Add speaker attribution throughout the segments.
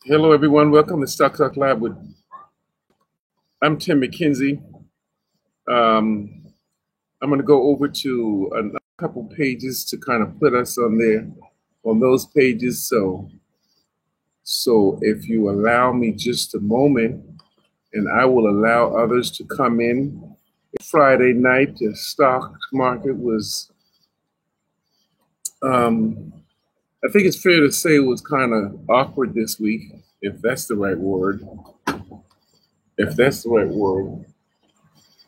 Speaker 1: Hello, everyone. Welcome to Stock Talk Live. I'm Tim McKenzie. Um, I'm going to go over to a couple pages to kind of put us on those pages. So if you allow me just a moment, and I will allow others to come in. Friday night, the stock market was, I think it's fair to say, it was kind of awkward this week, if that's the right word. If that's the right word.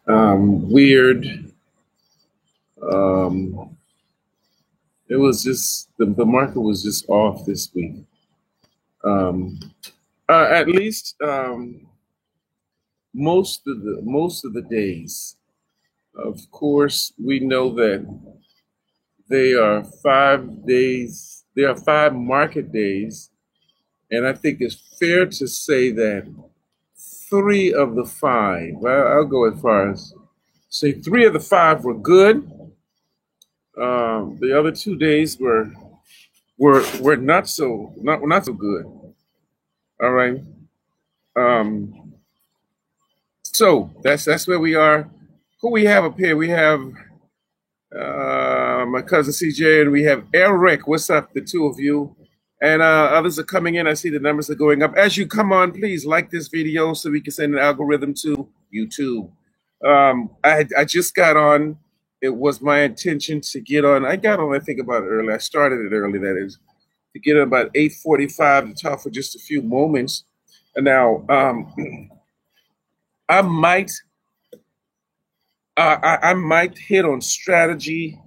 Speaker 1: Weird. Um, it was just the market was just off this week. Um, at least most of the days. Of course, we know that they are 5 days. There are 5 market days, and I think it's fair to say that 3 of the 5. Well, I'll go as far as say 3 of the 5 were good. The other 2 days were not so good. All right. Um, so that's where we are. Who we have up here? We have my cousin CJ, and we have Eric. What's up, the two of you? And others are coming in. I see the numbers are going up. As you come on, please like this video so we can send an algorithm to YouTube. I just got on. It was my intention to get on. I got on, I think, about early. I started it early, that is, to get on about 8:45 to talk for just a few moments. And now, I might I might hit on strategy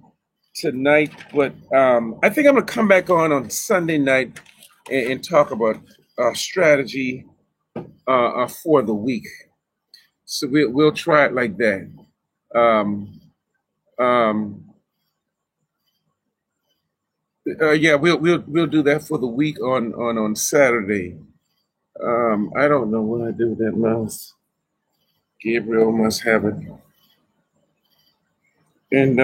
Speaker 1: tonight, but I think I'm gonna come back on Sunday night and talk about strategy for the week. So we'll try it like that. Um, um, yeah, we'll do that for the week on Saturday. I don't know what I did with that mouse. Gabriel must have it. And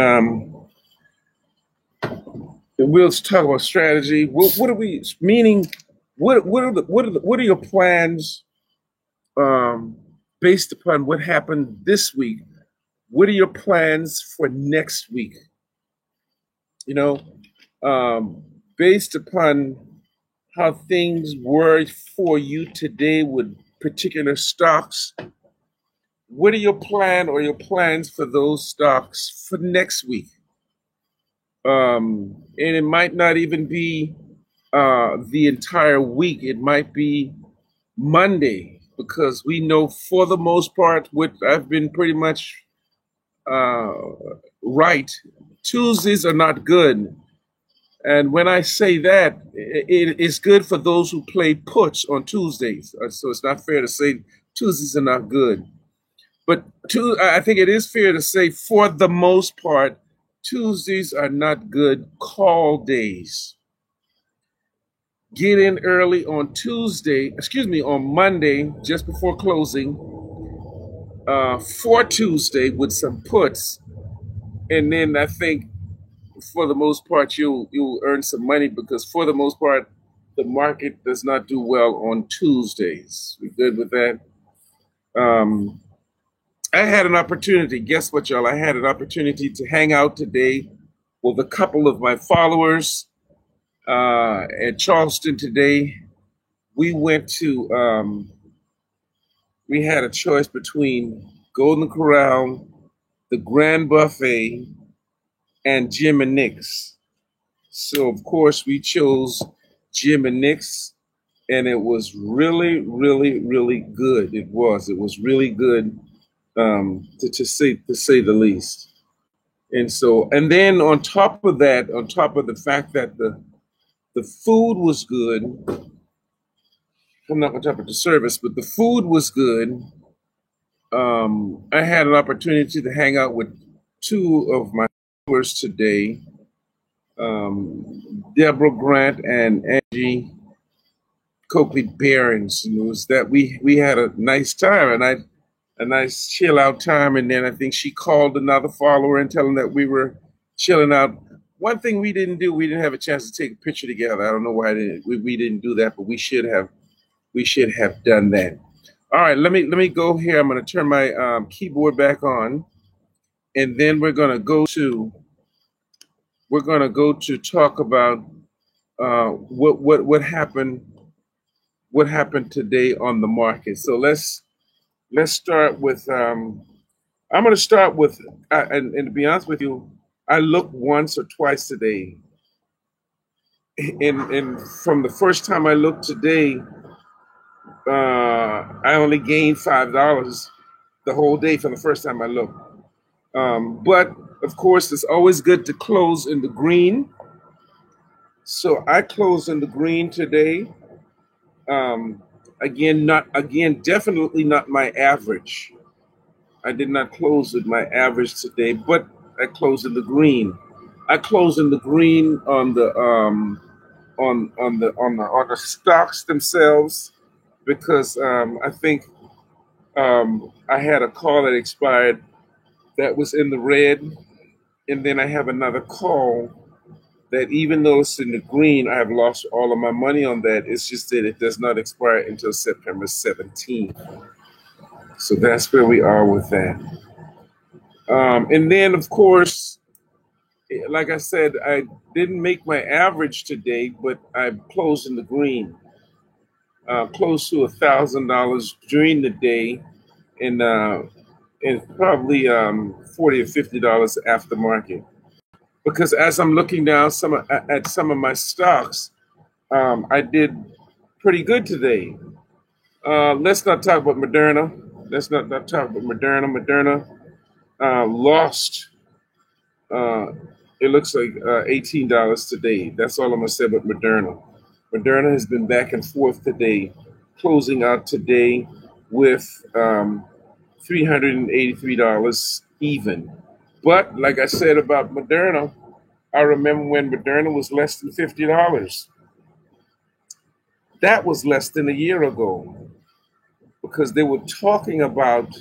Speaker 1: we'll talk about strategy. What are we meaning? What are your plans based upon what happened this week? What are your plans for next week? You know, um, based upon how things were for you today with particular stocks, what are your plans for those stocks for next week? And it might not even be the entire week. It might be Monday, because we know for the most part, what I've been pretty much uh, right. Tuesdays are not good. And when I say that, it is good for those who play puts on Tuesdays. So it's not fair to say Tuesdays are not good. But I think it is fair to say, for the most part, Tuesdays are not good call days. Get in early on Monday, just before closing, for Tuesday with some puts. And then I think for the most part, you'll earn some money, because for the most part, the market does not do well on Tuesdays. We good with that? Um, I had an opportunity. Guess what, y'all? I had an opportunity to hang out today with a couple of my followers at Charleston today. We went to. We had a choice between Golden Corral, the Grand Buffet, and Jim and Nick's. So of course we chose Jim and Nick's, and it was really, really, really good. It was really good, to say the least. And then on top of that, on top of the fact that the food was good, I'm not going to talk about the service, but the food was good. I had an opportunity to hang out with two of my viewers today, Deborah Grant and Angie Coakley Behrens. And it was that we had a nice time, and a nice chill out time. And then I think she called another follower and telling that we were chilling out. One thing we didn't do, we didn't have a chance to take a picture together. I don't know why we didn't do that, but we should have. we should have done that. All right, let me go here. I'm going to turn my keyboard back on, and then we're going to talk about what happened today on the market. So let's start with I'm going to start with and to be honest with you, I looked once or twice today, and from the first time I looked today, I only gained $5 the whole day from the first time I looked. But of course, it's always good to close in the green. So I closed in the green today. Um, definitely not my average. I did not close with my average today, but I closed in the green. I closed in the green on the stocks themselves because I think I had a call that expired that was in the red, and then I have another call that even though it's in the green, I have lost all of my money on that. It's just that it does not expire until September 17th. So that's where we are with that. And then, of course, like I said, I didn't make my average today, but I closed in the green, close to $1,000 during the day, and probably 40 or $50 after market. Because as I'm looking down at some of my stocks, I did pretty good today. Let's not talk about Moderna. Let's not talk about Moderna. Moderna lost. Uh, it looks like $18 today. That's all I'm gonna say about Moderna. Moderna has been back and forth today, closing out today with $383 even. But like I said about Moderna, I remember when Moderna was less than $50. That was less than a year ago because they were talking about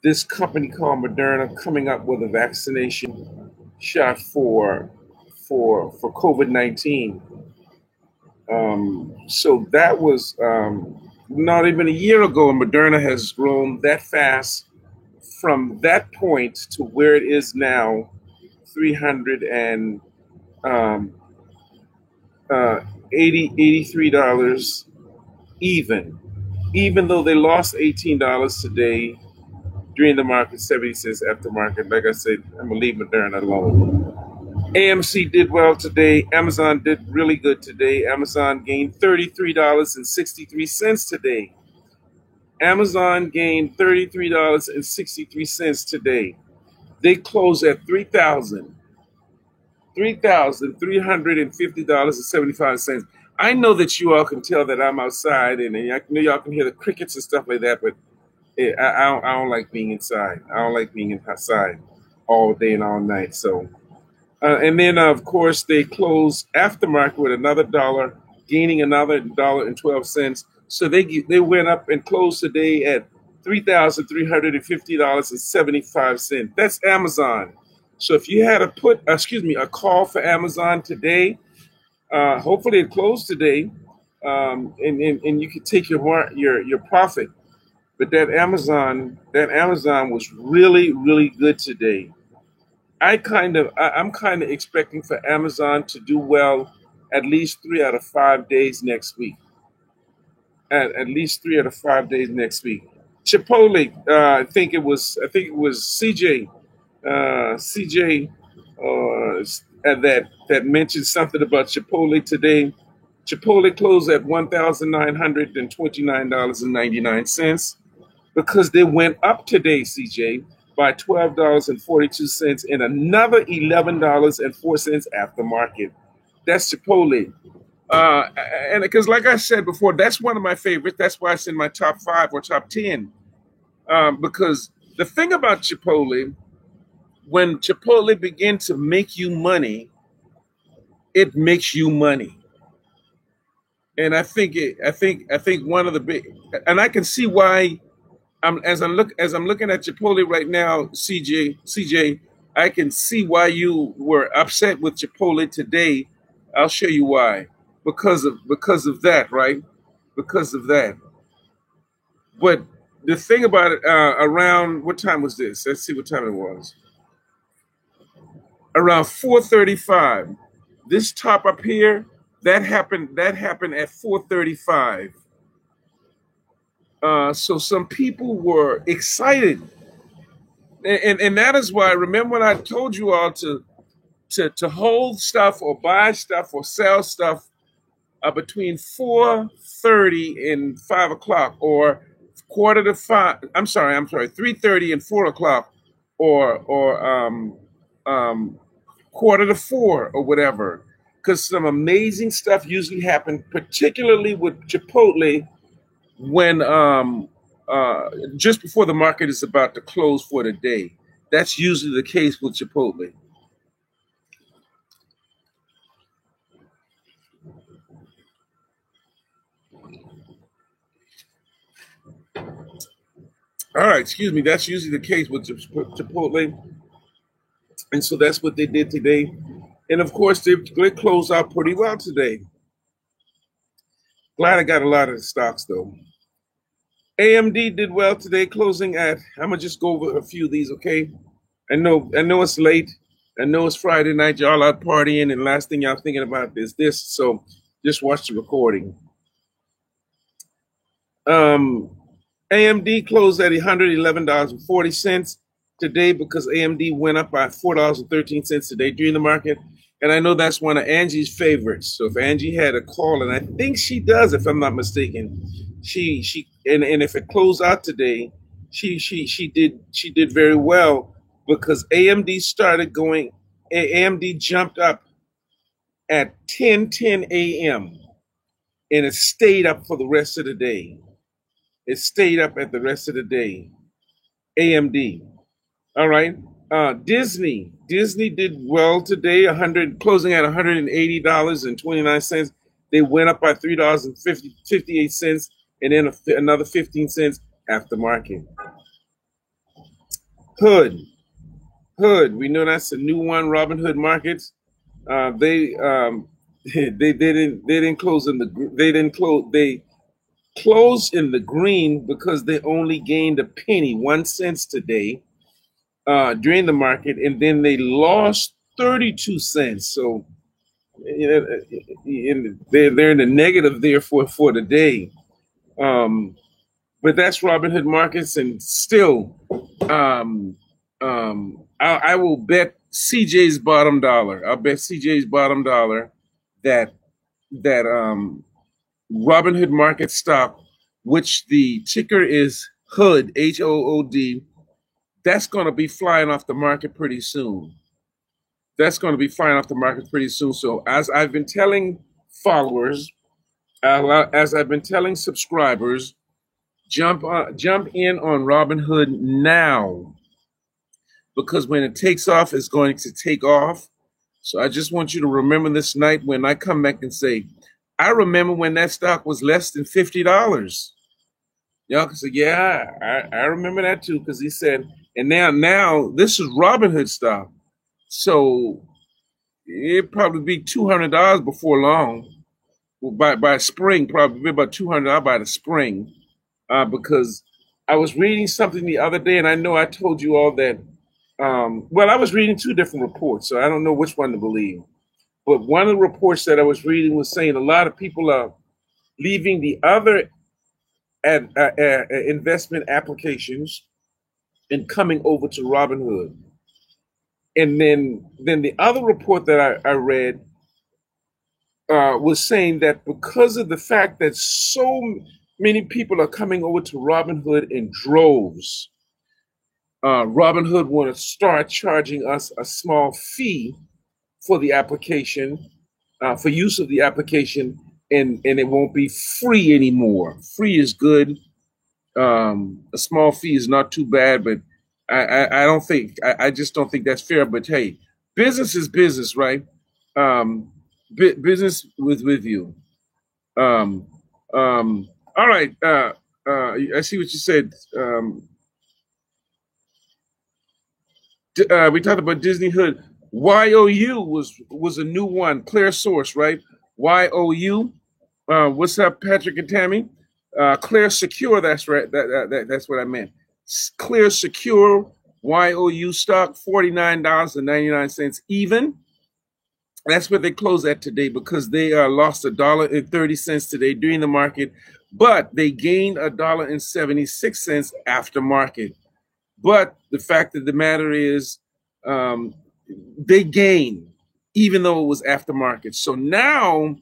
Speaker 1: this company called Moderna coming up with a vaccination shot for COVID-19. So that was not even a year ago, and Moderna has grown that fast from that point to where it is now, 300 and um, 83 dollars even though they lost $18 today during the market, 70 cents after market. Like I said, I'm gonna leave Moderna alone. AMC did well today. Amazon did really good today. Amazon gained $33.63 today. Amazon gained $33.63 today. They closed at $3,350.75. I know that you all can tell that I'm outside, and I know y'all can hear the crickets and stuff like that, but I don't like being inside. I don't like being outside all day and all night. So, and then of course they closed aftermarket with another dollar, gaining another $1.12. So they went up and closed today at $3,350.75. That's Amazon. So if you had a call for Amazon today, hopefully it closed today, and you could take your profit. But that Amazon was really, really good today. I'm kind of expecting for Amazon to do well at least 3 out of 5 days next week. At least 3 out of 5 days next week. Chipotle, I think it was CJ, CJ, that mentioned something about Chipotle today. Chipotle closed at $1,929.99 because they went up today, CJ, by $12.42 and another $11.04 after market. That's Chipotle. And because, like I said before, that's one of my favorites. That's why it's in my top 5 or top 10. Because the thing about Chipotle, when Chipotle begins to make you money, it makes you money. And I think one of the big, and I can see why. As I'm looking at Chipotle right now, CJ, I can see why you were upset with Chipotle today. I'll show you why. Because of that, right? because of that. But the thing about it, around what time was this? Let's see what time it was. Around 4:35. This top up here, that happened. That happened at 4:35. So some people were excited, and that is why. Remember when I told you all to hold stuff or buy stuff or sell stuff between 4:30 and 5 o'clock, or quarter to five. I'm sorry, 3:30 and 4 o'clock, or um, quarter to four or whatever. Because some amazing stuff usually happens, particularly with Chipotle, when just before the market is about to close for the day. That's usually the case with Chipotle. All right, excuse me. That's usually the case with Chipotle, and so that's what they did today. And of course, they closed out pretty well today. Glad I got a lot of the stocks though. AMD did well today, closing at. I'm gonna just go over a few of these, okay? I know it's late. I know it's Friday night. Y'all out partying, and last thing y'all thinking about is this. So just watch the recording. Um, AMD closed at $111.40 today because AMD went up by $4.13 today during the market. And I know that's one of Angie's favorites. So if Angie had a call, and I think she does, if I'm not mistaken, and if it closed out today, she did very well because AMD started going. AMD jumped up at 10:10 a.m. and it stayed up for the rest of the day. It stayed up at the rest of the day. AMD. All right. Disney did well today. 100 closing at $180.29. They went up by $3.58, and then another 15 cents after market. Hood. Hood. We know that's a new one. Robin Hood Markets. They they didn't close in the they didn't close they closed in the green because they only gained a penny, 1 cent today during the market, and then they lost 32 cents. So you know, they're in the negative there for the day. Um, but that's Robinhood Markets, and still, I will bet CJ's bottom dollar. I'll bet CJ's bottom dollar that that Robinhood Market stock, which the ticker is Hood, HOOD, that's going to be flying off the market pretty soon. That's going to be flying off the market pretty soon. So, as I've been telling followers, as I've been telling subscribers, jump in on Robinhood now because when it takes off, it's going to take off. So, I just want you to remember this night when I come back and say, I remember when that stock was less than $50. Y'all can say, yeah, I remember that too, because he said, and now this is Robinhood stock. So it'd probably be $200 before long. Well, by spring, probably about $200 by the spring, because I was reading something the other day, and I know I told you all that. Well, I was reading two different reports, so I don't know which one to believe. But one of the reports that I was reading was saying a lot of people are leaving the other investment applications and coming over to Robinhood. And then the other report that I read was saying that because of the fact that so many people are coming over to Robinhood in droves, Robinhood want to start charging us a small fee for the application, for use of the application, and it won't be free anymore. Free is good. A small fee is not too bad, but I don't think I just don't think that's fair. But hey, business is business, right? Business with you. Um, all right. I see what you said. We talked about Disney Hood. YOU was a new one, Clear Source, right? YOU. What's up, Patrick and Tammy? Clear Secure. That's right. That's what I meant. Clear Secure YOU stock $49.99 even. That's where they close at today because they lost $1.30 today during the market, but they gained $1.76 after market. But the fact of the matter is, um, they gained even though it was aftermarket. So now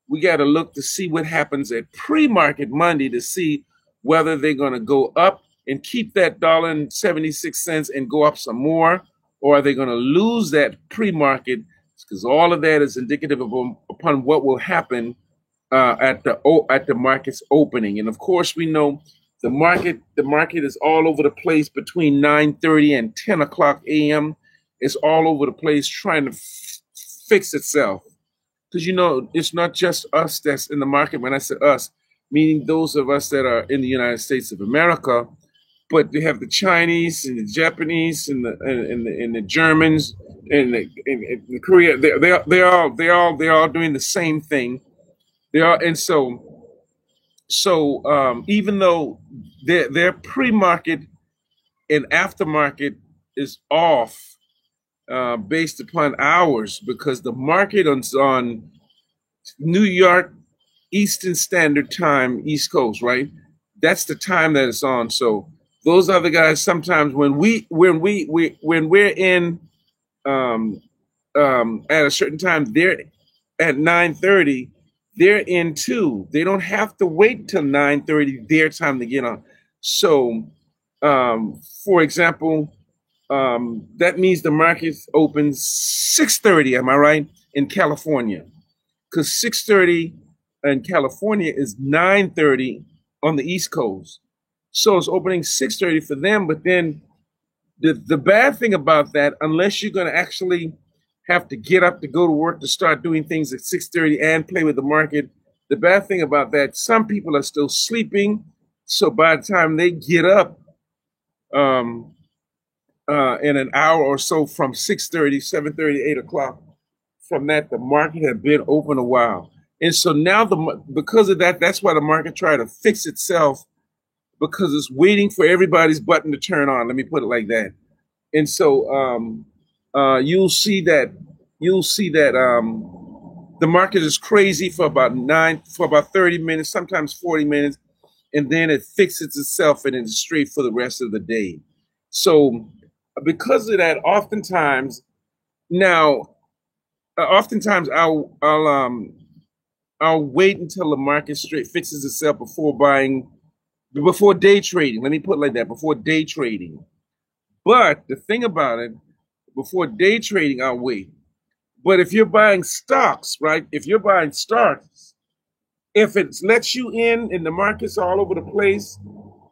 Speaker 1: we got to look to see what happens at pre-market Monday to see whether they're going to go up and keep that $1.76 and go up some more, or are they going to lose that pre-market? Because all of that is indicative of upon what will happen at the market's opening. And of course, we know the market is all over the place between 9:30 and 10 o'clock a.m. It's all over the place trying to fix itself. Because it's not just us that's in the market. When I say us, meaning those of us that are in the United States of America, but they have the Chinese and the Japanese and the Germans and Korea. They're all doing the same thing. They are, and so even though their pre-market and aftermarket is off based upon hours, because the market on New York Eastern Standard Time, East Coast, right? That's the time that it's on. So those other guys sometimes when we're in at a certain time, they're at 9:30. They're in too. They don't have to wait till 9:30 their time to get on. So, for example, that means the market opens 6:30. Am I right? In California, because 6:30 in California is 9:30 on the East Coast. So it's opening 6:30 for them. But then the bad thing about that, unless you're going to actually have to get up to go to work to start doing things at 6:30 and play with the market, the bad thing about that, some people are still sleeping. So by the time they get up um, in an hour or so from 6:30, 7:30, 8 o'clock, from that, the market had been open a while. And so now because of that, that's why the market tried to fix itself, because it's waiting for everybody's button to turn on. Let me put it like that. And so you'll see that the market is crazy for about 30 minutes, sometimes 40 minutes, and then it fixes itself and it's straight for the rest of the day. So because of that, now, oftentimes I'll wait until the market straight fixes itself before day trading. Let me put it like that, before day trading. But the thing about it, before day trading, I'll wait. But if you're buying stocks, right? If you're buying stocks, if it lets you in and the market's all over the place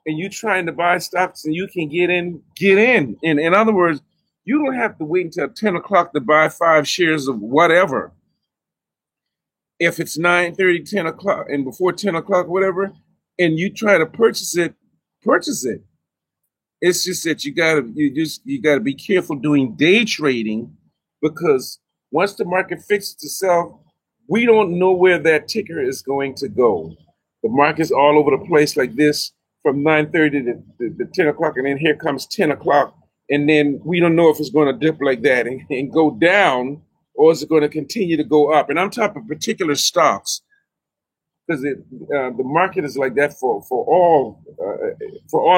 Speaker 1: and you're trying to buy stocks and you can get in, get in. In other words, you don't have to wait until 10 o'clock to buy 5 shares of whatever. If it's 9:30, 10 o'clock, and before 10 o'clock, whatever, and you try to purchase it, purchase it. It's just that you gotta be careful doing day trading, because once the market fixes itself, we don't know where that ticker is going to go. The market's all over the place like this from 9:30 to 10 o'clock, and then here comes 10 o'clock, and then we don't know if it's going to dip like that and go down, or is it going to continue to go up. And I'm talking particular stocks, because the market is like that for all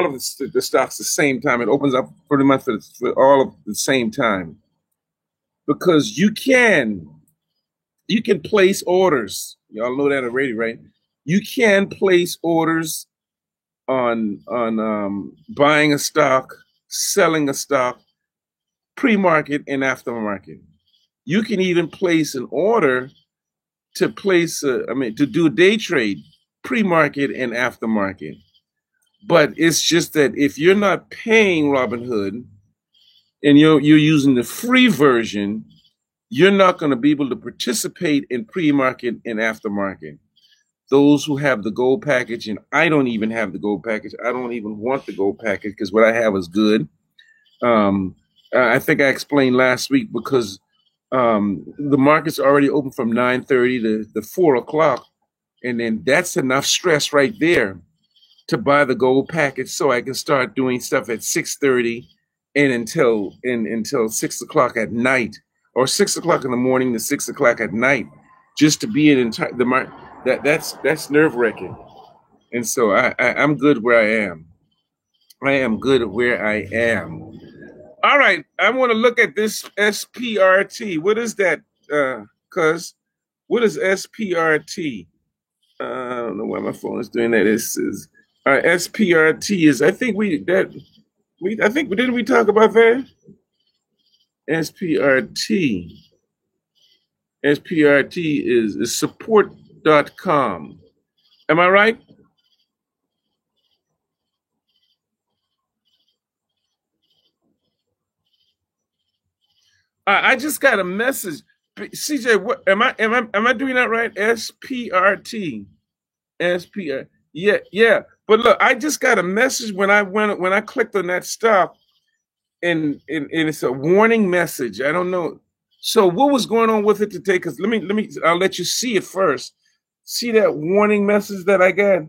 Speaker 1: of the stocks the same time. It opens up pretty much for all of the same time, because you can place orders. Y'all know that already, right? You can place orders on buying a stock, selling a stock, pre-market and aftermarket. You can even place an order to do a day trade, pre-market and aftermarket. But it's just that if you're not paying Robinhood and you're using the free version, you're not going to be able to participate in pre-market and aftermarket. Those who have the gold package, and I don't even have the gold package. I don't even want the gold package because what I have is good. Um, I think I explained last week, because the market's already open from 9:30 to 4 o'clock, And then that's enough stress right there to buy the gold package so I can start doing stuff at 6:30 and until 6 o'clock at night, or 6 o'clock in the morning to 6 o'clock at night, just to be in the market. That's nerve wracking. And so I'm good where I am. I am good where I am. All right, I want to look at this SPRT. What is that? Cuz what is SPRT? I don't know why my phone is doing that. It says SPRT is. I think didn't we talk about that? SPRT. SPRT is support.com. Am I right? I just got a message. CJ, what am I doing that right? SPRT. SPR. Yeah, yeah. But look, I just got a message when I clicked on that stuff, and it's a warning message. I don't know. So what was going on with it today? Because I'll let you see it first. See that warning message that I got?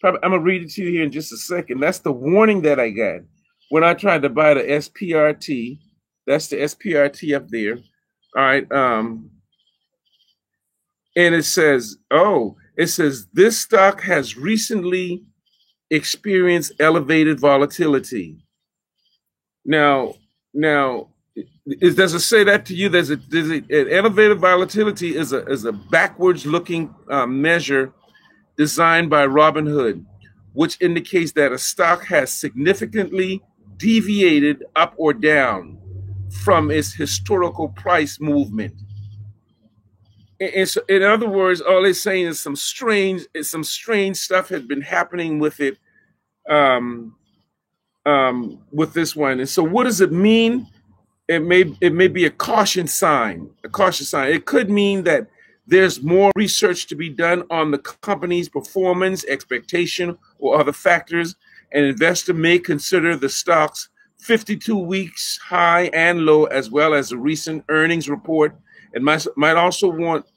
Speaker 1: Probably, I'm gonna read it to you here in just a second. That's the warning that I got when I tried to buy the SPRT. That's the SPRT up there. All right. And it says this stock has recently experienced elevated volatility. Now, does it say that to you? Elevated volatility is a backwards looking measure designed by Robinhood, which indicates that a stock has significantly deviated up or down from its historical price movement. And so, in other words, all they're saying is some strange stuff has been happening with it, with this one. And so, what does it mean? It may be a caution sign. A caution sign. It could mean that there's more research to be done on the company's performance, expectation, or other factors. An investor may consider the stock's 52 weeks high and low, as well as a recent earnings report. It might also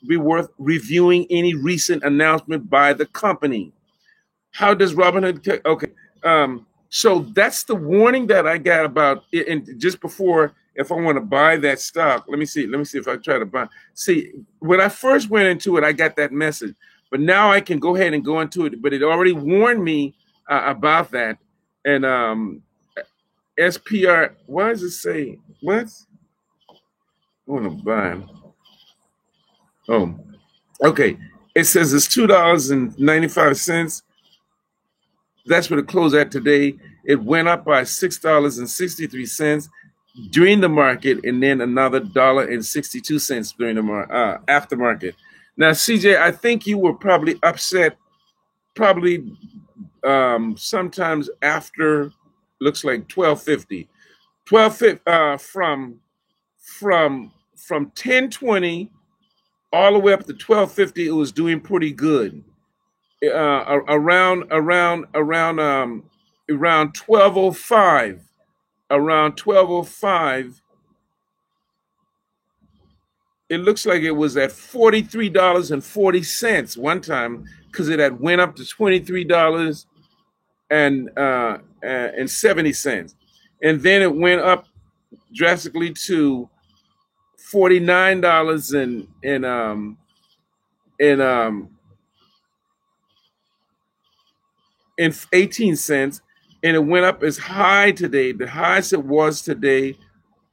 Speaker 1: be worth reviewing any recent announcement by the company. How does Robinhood? Okay, so that's the warning that I got about it. And just before, if I want to buy that stock, let me see if I try to buy. See, when I first went into it, I got that message, but now I can go ahead and go into it. But it already warned me about that. And SPR. Why does it say what? I want to buy. Oh, okay. It says it's $2.95. That's what it closed at today. It went up by $6.63 during the market, and then another $1.62 during the aftermarket. Now, CJ, I think you were probably upset, probably sometimes after, looks like 12:50, from 10:20 all the way up to 12:50. It was doing pretty good. Around 12:05, it looks like it was at $43.40 one time, because it had went up to $23.70, and then it went up drastically to $49.18, and it went up as high today. The highest it was today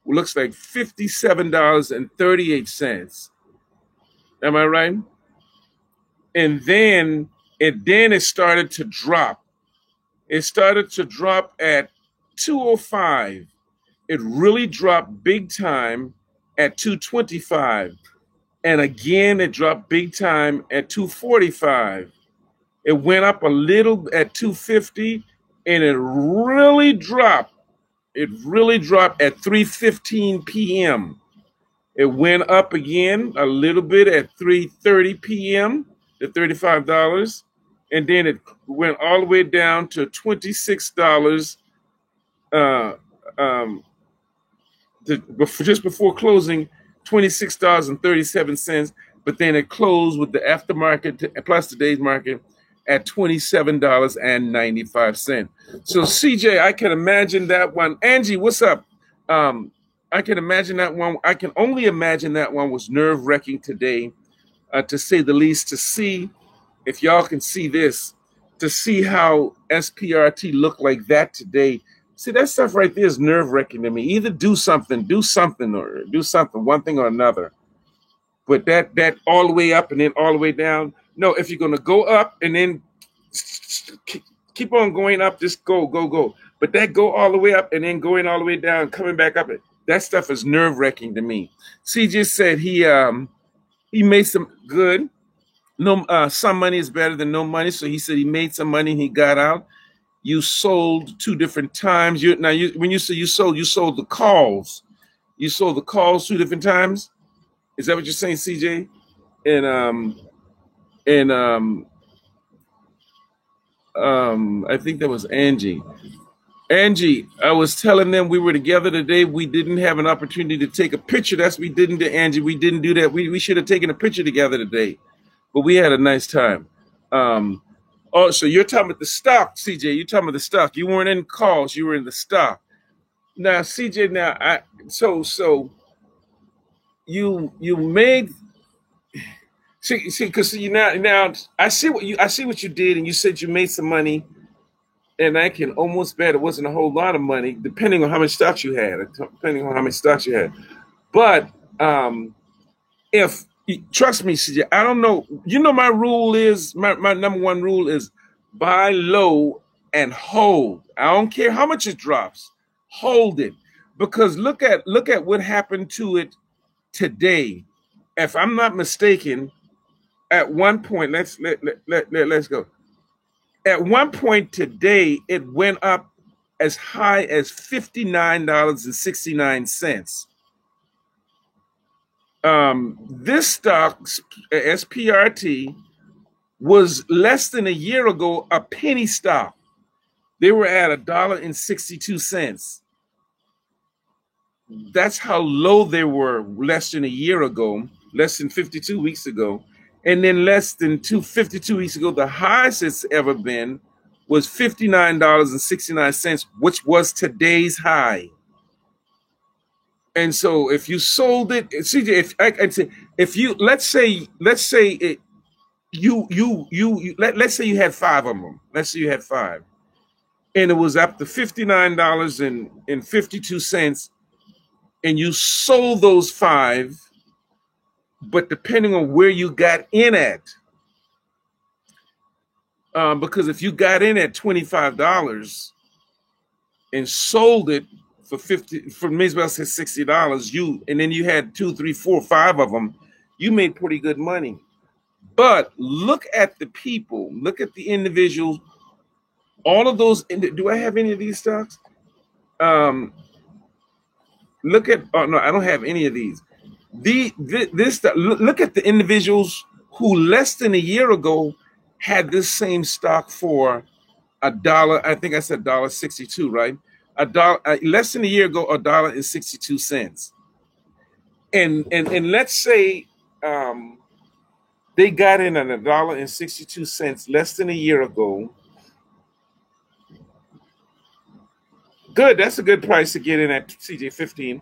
Speaker 1: looks like $57.38. Am I right? And then it started to drop. It started to drop at 205. It really dropped big time at 225. And again, it dropped big time at 245. It went up a little at 250, and it really dropped. It really dropped at 3:15 p.m. It went up again a little bit at 3:30 p.m. to $35, and then it went all the way down to $26 just before closing, $26.37. but then it closed with the aftermarket plus today's market at $27.95. So CJ, I can imagine that one. Angie, what's up? I can imagine that one. I can only imagine that one was nerve-wracking today, to say the least, to see if y'all can see this, to see how SPRT looked like that today. See, that stuff right there is nerve-wracking to me. Either do something, or do something, one thing or another. But that all the way up and then all the way down. No, if you're gonna go up and then keep on going up, just go. But that go all the way up and then going all the way down, coming back up, that stuff is nerve-wracking to me. CJ said he made some good. No, some money is better than no money. So he said he made some money and he got out. You sold 2 different times. When you say you sold the calls. You sold the calls 2 different times. Is that what you're saying, CJ? And I think that was Angie. Angie, I was telling them we were together today. We didn't have an opportunity to take a picture. We didn't do, Angie. We didn't do that. We should have taken a picture together today, but we had a nice time. Oh, so you're talking about the stock, CJ. You're talking about the stock. You weren't in calls. You were in the stock. Now, CJ. So you made. See, because now I see what you did, and you said you made some money, and I can almost bet it wasn't a whole lot of money, depending on how much stocks you had. But if trust me, CJ, I don't know. You know, my rule is my number one rule is buy low and hold. I don't care how much it drops, hold it, because look at what happened to it today. If I'm not mistaken. At one point, let's go. At one point today, it went up as high as $59.69. This stock, SPRT, was less than a year ago a penny stock. They were at $1.62. That's how low they were less than a year ago, less than 52 weeks ago. And then less than 52 weeks ago, the highest it's ever been was $59.69, which was today's high. And so if you sold it, CJ, if you let's say it, let's say you had 5 of them. Let's say you had 5, and it was up to $59.52, and you sold those 5. But depending on where you got in at, because if you got in at $25 and sold it for maybe say $60, and then you had 2, 3, 4, 5 of them, you made pretty good money. But look at the people, look at the individuals. All of those. Do I have any of these stocks? Look at. Oh no, I don't have any of these. Look at the individuals who less than a year ago had this same stock for $1. I think I said $1.62, right? Less than a year ago, $1.62. And let's say they got in at $1.62 less than a year ago. Good, that's a good price to get in at, CJ, 15.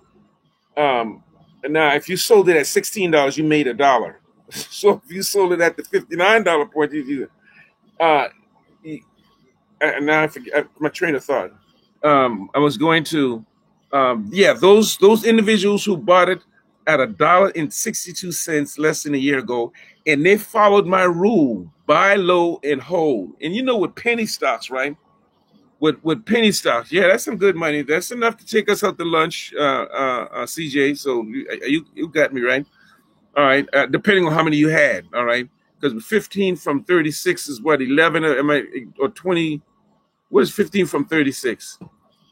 Speaker 1: Now, if you sold it at $16, you made $1. So if you sold it at the $59 point, now I forget my train of thought. I was going to, those individuals who bought it at $1.62 less than a year ago, and they followed my rule: buy low and hold. And you know, with penny stocks, right? With penny stocks, yeah, that's some good money. That's enough to take us out to lunch, CJ. So you got me right. All right, depending on how many you had. All right, because 15 from 36 is what, 11 or 20. What is 15 from 36?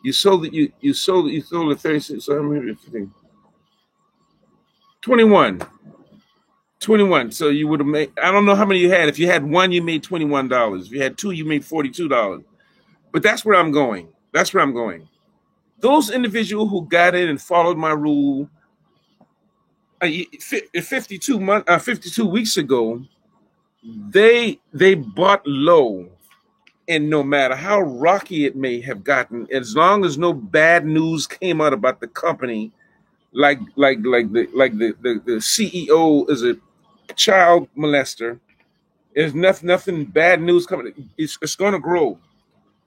Speaker 1: You sold it. You sold it at 36. So how many? 15? 21. 21. So you would have made. I don't know how many you had. If you had 1, you made $21. If you had 2, you made $42. But that's where I'm going. Those individuals who got in and followed my rule uh, 52 weeks ago, they bought low, and no matter how rocky it may have gotten, as long as no bad news came out about the company, like the CEO is a child molester. There's nothing bad news coming. It's going to grow.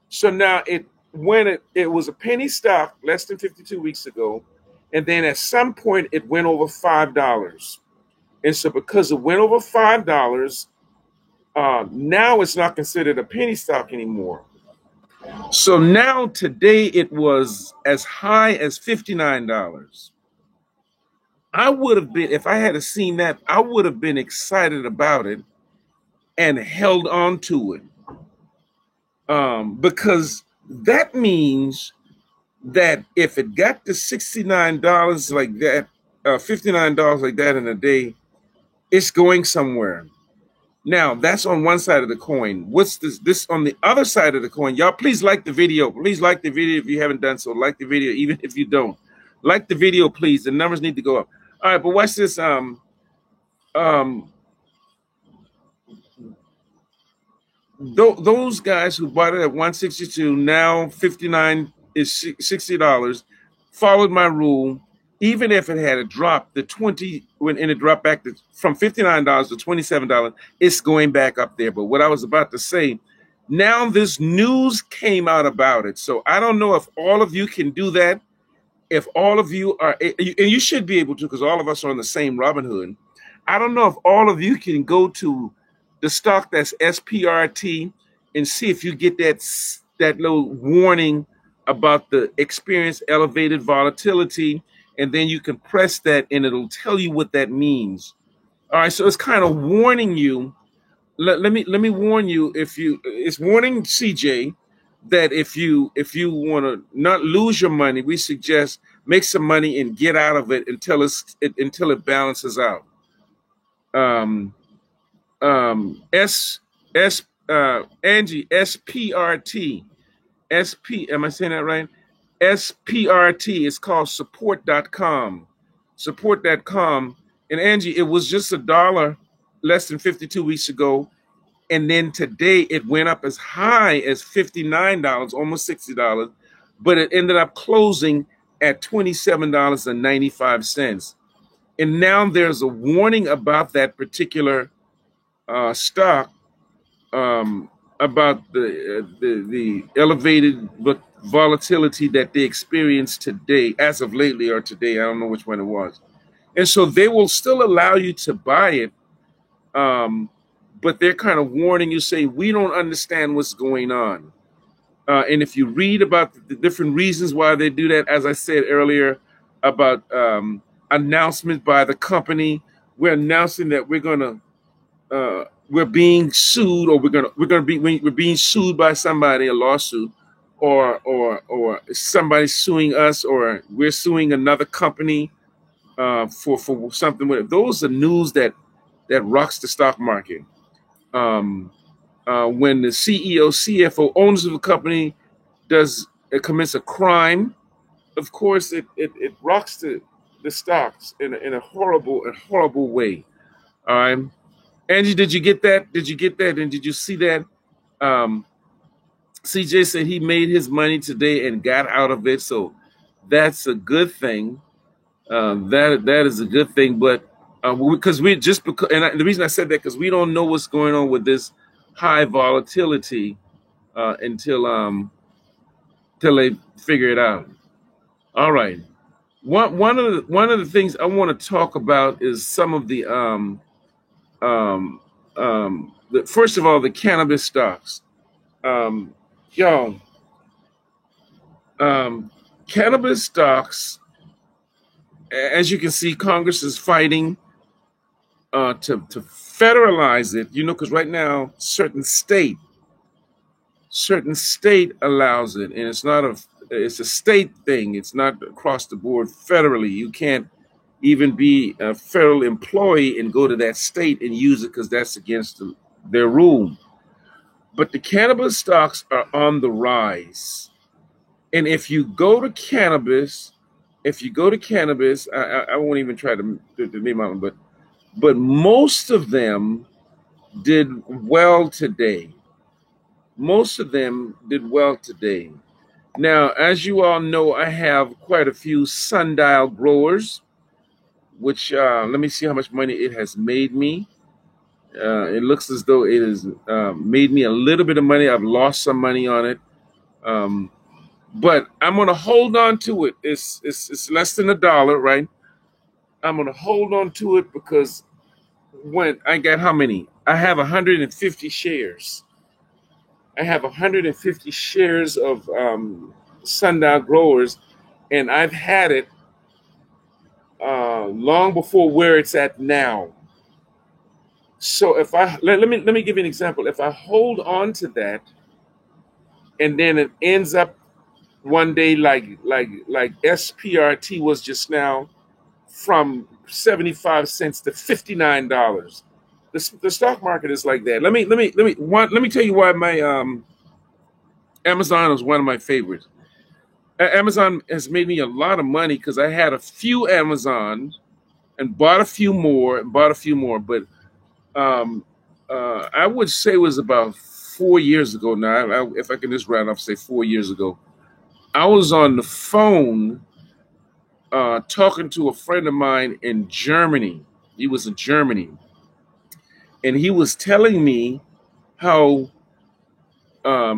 Speaker 1: So now it was a penny stock less than 52 weeks ago, and then at some point it went over $5. And so because it went over $5, now it's not considered a penny stock anymore. So now today it was as high as $59. I would have been, if I had seen that, I would have been excited about it and held on to it. Because that means that if it got to $69 like that, $59 like that in a day, it's going somewhere. Now that's on one side of the coin. What's this on the other side of the coin? Y'all, please like the video. Please like the video if you haven't done so. Like the video, even if you don't. Like the video, please. The numbers need to go up. All right, but watch this. Um, those guys who bought it at 162, now 59 is $60, followed my rule. Even if it had a drop, when it dropped back from $59 to $27, it's going back up there. But what I was about to say, now this news came out about it. So I don't know if all of you can do that. If all of you are, and you should be able to, because all of us are on the same Robinhood. I don't know if all of you can go to the stock that's SPRT and see if you get that little warning about the experience elevated volatility, and then you can press that and it'll tell you what that means. All right, so it's kind of warning you. Let me warn you, it's warning CJ that if you want to not lose your money, we suggest make some money and get out of it until it balances out. Angie, SPRT. Am I saying that right? SPRT is called support.com. Support.com. And Angie, it was just $1 less than 52 weeks ago. And then today it went up as high as $59, almost $60, but it ended up closing at $27.95. And now there's a warning about that particular stock, about the elevated volatility that they experienced today, as of lately or today. I don't know which one it was. And so they will still allow you to buy it, but they're kind of warning you, saying, we don't understand what's going on. And if you read about the different reasons why they do that, as I said earlier, about announcement by the company, we're announcing that we're being sued, or we're being sued by somebody, a lawsuit, or somebody suing us, or we're suing another company for something. Those are news that rocks the stock market. When the CEO, CFO, owners of the company commits a crime, of course it rocks the stocks in a horrible way. All right, Angie, did you get that? And did you see that? CJ said he made his money today and got out of it, so that's a good thing. That is a good thing, but because the reason I said that, because we don't know what's going on with this high volatility until they figure it out. All right. One of the things I want to talk about is some of the first of all, the cannabis stocks. Y'all, cannabis stocks, as you can see, Congress is fighting to federalize it, because right now certain state allows it, and it's a state thing. It's not across the board federally. You can't even be a federal employee and go to that state and use it, because that's against their rule. But the cannabis stocks are on the rise. And if you go to cannabis, If you go to cannabis, I won't even try to name out, but most of them did well today. Most of them did well today. Now, as you all know, I have quite a few sundial growers, which let me see how much money it has made me. It looks as though it has made me a little bit of money. I've lost some money on it, um, but I'm gonna hold on to it. It's less than $1, right? I'm gonna hold on to it because when I got how many? I have 150 shares. I have 150 shares of sundial growers, and I've had it long before where it's at now. So if let me give you an example. If I hold on to that, and then it ends up one day like SPRT was just now, from 75 cents to $59. The stock market is like that. Let me tell you why my Amazon is one of my favorites. Amazon has made me a lot of money because I had a few Amazon and bought a few more and bought a few more. But um, I would say it was about 4 years ago now. If I can just round off, say 4 years ago, I was on the phone talking to a friend of mine in Germany. He was in Germany, and he was telling me how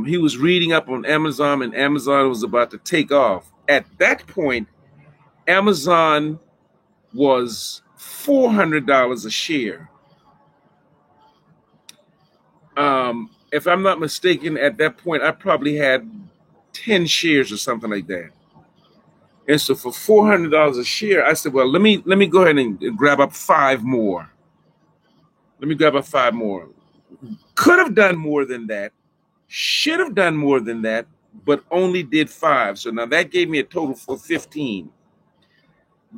Speaker 1: he was reading up on Amazon, and Amazon was about to take off. At that point, Amazon was $400 a share. If I'm not mistaken, at that point, I probably had 10 shares or something like that. And so for $400 a share, I said, well, let me go ahead and grab up five more. Let me grab up five more. Could have done more than that, should have done more than that, but only did five. So now that gave me a total for 15.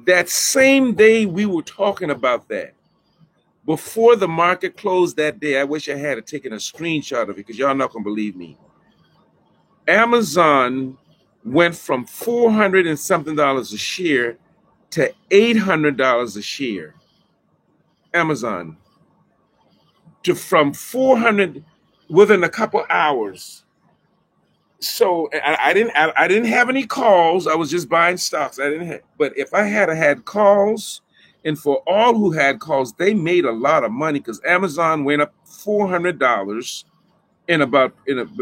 Speaker 1: That same day we were talking about that, before the market closed that day, I wish I had taken a screenshot of it because y'all not gonna believe me. Amazon went from 400 and something dollars a share to $800 a share. Amazon to from 400 within a couple hours. So I didn't have any calls. I was just buying stocks. I didn't have, but if I had calls, and for all who had calls, they made a lot of money because Amazon went up $400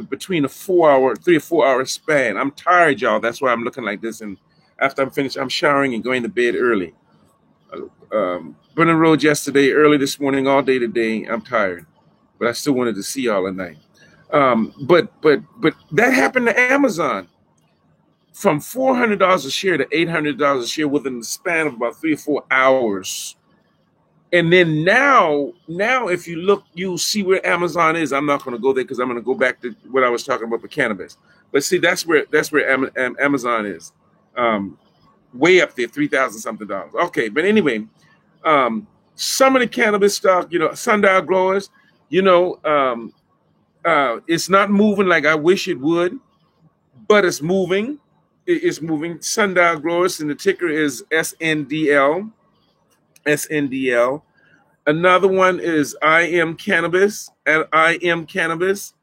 Speaker 1: between a 4 hour, 3 or 4 hour span. I'm tired, y'all. That's why I'm looking like this. And after I'm finished, I'm showering and going to bed early. Been on the road yesterday, early this morning, all day today. I'm tired, but I still wanted to see y'all at night. But that happened to Amazon from $400 a share to $800 a share within the span of about 3 or 4 hours. And then now, if you look, you'll see where Amazon is. I'm not going to go there because I'm going to go back to what I was talking about for cannabis. But see, that's where Amazon is, way up there, $3,000 something dollars. Okay, but anyway, some of the cannabis stock, sundial growers, it's not moving like I wish it would, but it's moving. It's moving. Sundial growers, and the ticker is SNDL. SNDL. Another one is I Am Cannabis. And I Am Cannabis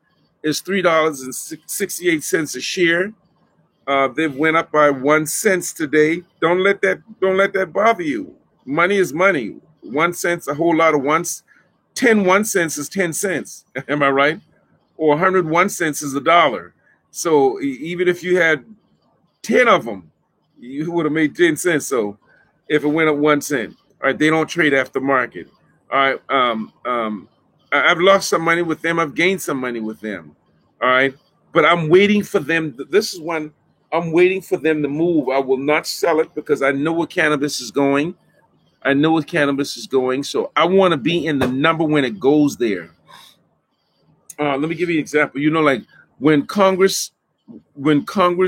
Speaker 1: is $3.68 a share. They've went up by 1 cent today. Don't let that bother you. Money is money. 1 cent, a whole lot of ones. 10 1 cents is 10 cents. Am I right? Or 101 cents is $1. So even if you had 10 of them, you would have made 10 cents. So if it went up 1 cent, all right, they don't trade after market. All right. I've lost some money with them. I've gained some money with them. All right. But I'm waiting for them. This is one I'm waiting for them to move. I will not sell it because I know where cannabis is going. I know where cannabis is going. So I want to be in the number when it goes there. Let me give you an example. Like when Congress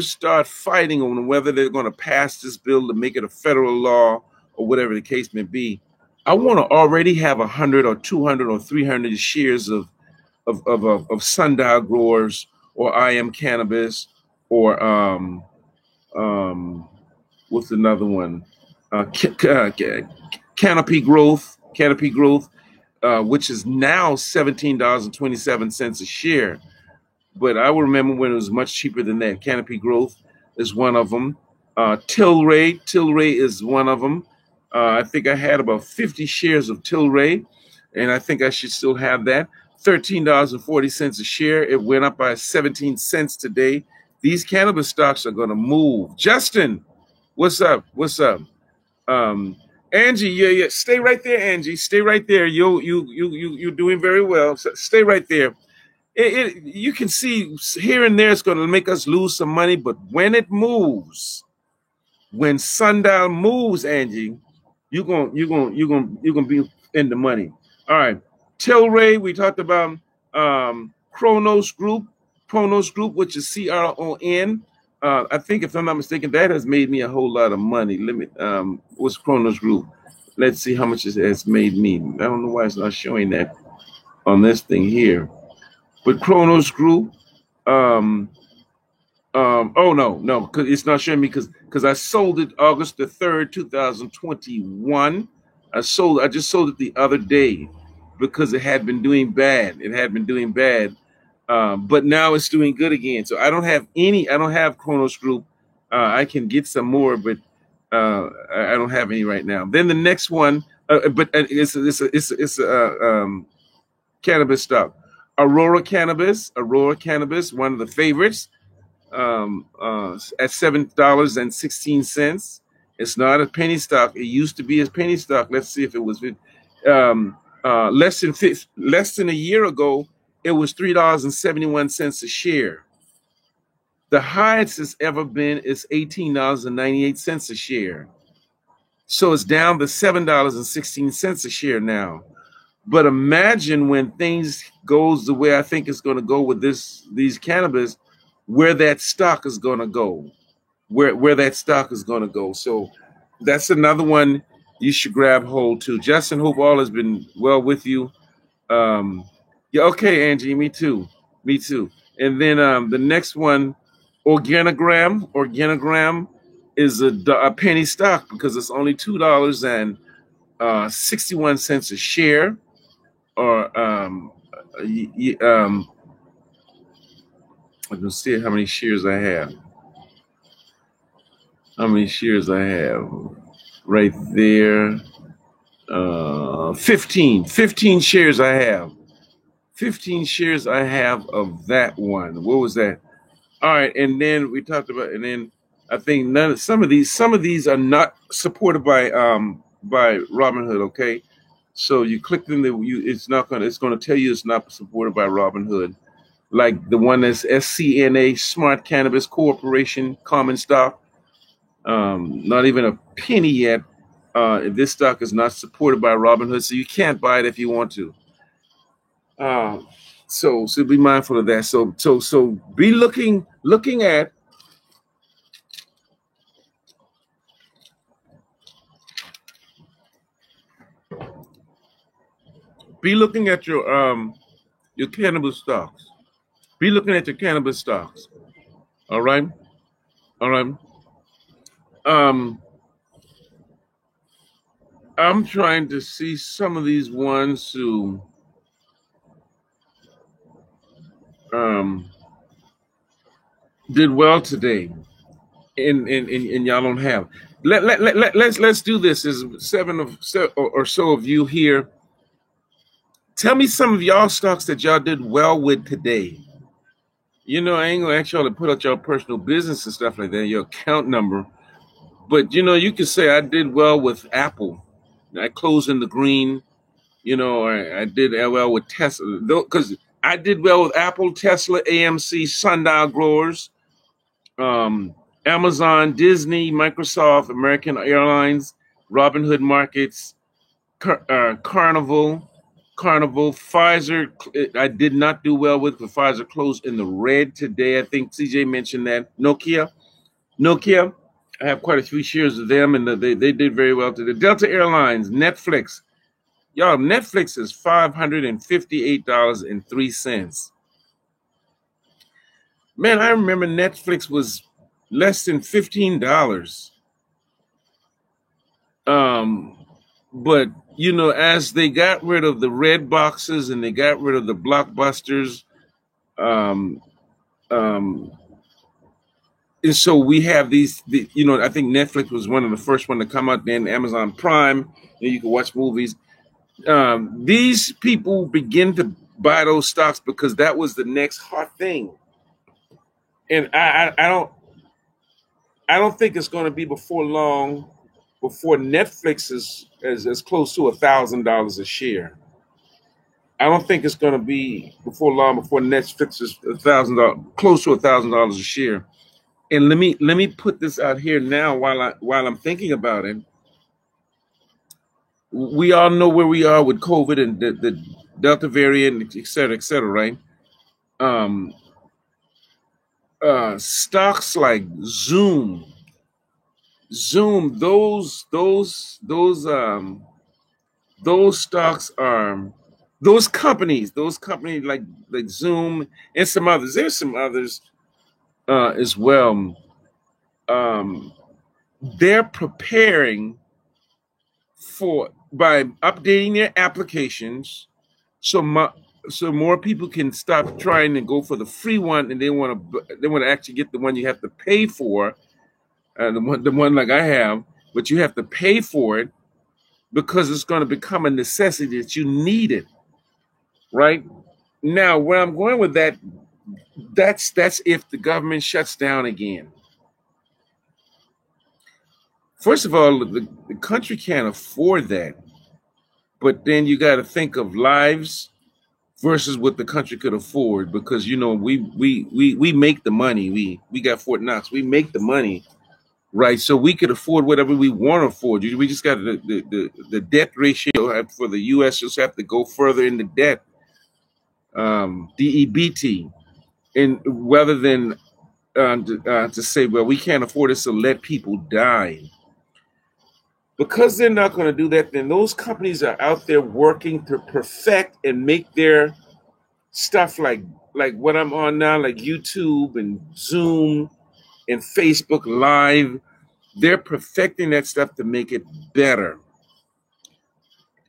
Speaker 1: start fighting on whether they're going to pass this bill to make it a federal law or whatever the case may be, I want to already have 100 or 200 or 300 shares of sundial growers or I Am Cannabis or What's another one? Canopy Growth. Canopy Growth, which is now $17.27 a share. But I remember when it was much cheaper than that. Canopy Growth is one of them. Tilray is one of them. I think I had about 50 shares of Tilray, and I think I should still have that. $13.40 a share. It went up by 17 cents today. These cannabis stocks are going to move. Justin, what's up? What's up? Angie, yeah. Stay right there, Angie. Stay right there. You're doing very well. So stay right there. You can see here and there it's going to make us lose some money, but when it moves, when sundial moves, Angie, you're gonna be in the money. All right, Tilray. We talked about Kronos Group, which is CRON. I think, if I'm not mistaken, that has made me a whole lot of money. Let me. What's Kronos Group? Let's see how much it has made me. I don't know why it's not showing that on this thing here. But Kronos Group, oh no, because it's not showing me because I sold it August the 3rd, 2021. I just sold it the other day because it had been doing bad. But now it's doing good again. So I don't have Kronos Group. I can get some more, but I don't have any right now. Then the next one, but it's a cannabis stock. Aurora Cannabis, one of the favorites, at $7.16. It's not a penny stock. It used to be a penny stock. Let's see if it was less than a year ago. It was $3.71 a share. The highest it's ever been is $18.98 a share. So it's down to $7.16 a share now. But imagine when things goes the way I think it's going to go with these cannabis, where that stock is going to go, where that stock is going to go. So that's another one you should grab hold to. Justin, hope all has been well with you. Yeah, okay, Angie, me too. And then the next one, Organigram is a penny stock because it's only $2.61 a share. Or I can see how many shares I have. Right there. 15 shares I have. 15 shares I have of that one. What was that? All right, and then we talked about, and then I think some of these are not supported by Robinhood. Okay. So you click them, it's going to tell you it's not supported by Robinhood, like the one that's SCNA, Smart Cannabis Corporation, common stock. Not even a penny yet. This stock is not supported by Robinhood, so you can't buy it if you want to. So be mindful of that. So be looking at your cannabis stocks. Be looking at your cannabis stocks. All right. I'm trying to see some of these ones who did well today, and y'all don't have. Let's do this. There's seven or so of you here. Tell me some of y'all stocks that y'all did well with today. I ain't gonna ask y'all to put out your personal business and stuff like that, your account number. But you can say I did well with Apple. I closed in the green. I did well with Tesla, because I did well with Apple, Tesla, AMC, Sundial Growers, Amazon, Disney, Microsoft, American Airlines, Robinhood Markets, Carnival, Pfizer. I did not do well with, because Pfizer closed in the red today. I think CJ mentioned that. Nokia. I have quite a few shares of them, and they did very well today. Delta Airlines, Netflix. Y'all, Netflix is $558.03. Man, I remember Netflix was less than $15. Um, but as they got rid of the red boxes and they got rid of the blockbusters, um, um, and so we have I think Netflix was one of the first one to come out. Then Amazon Prime, and you can watch movies. These people begin to buy those stocks because that was the next hot thing, and I don't think it's going to be before long before Netflix is as close to $1,000 a share. I don't think it's going to be before long before Netflix is $1,000, close to $1,000 a share. And let me put this out here now while I'm thinking about it. We all know where we are with COVID and the Delta variant, et cetera, right? Um, Stocks like Zoom, those stocks are those companies like Zoom and some others. There's some others as well. Um, they're preparing for by updating their applications so so more people can stop trying to go for the free one and they want to actually get the one you have to pay for, the one like I have, but you have to pay for it because it's going to become a necessity that you need it, right? Now, where I'm going with that's if the government shuts down again. First of all, the country can't afford that, but then you got to think of lives versus what the country could afford because we make the money. We got Fort Knox. We make the money, right? So we could afford whatever we want to afford. We just got the debt ratio for the U.S. just have to go further into debt, DEBT, and rather than to say, well, we can't afford this, so let people die. Because they're not going to do that, then those companies are out there working to perfect and make their stuff like what I'm on now, like YouTube and Zoom and Facebook Live. They're perfecting that stuff to make it better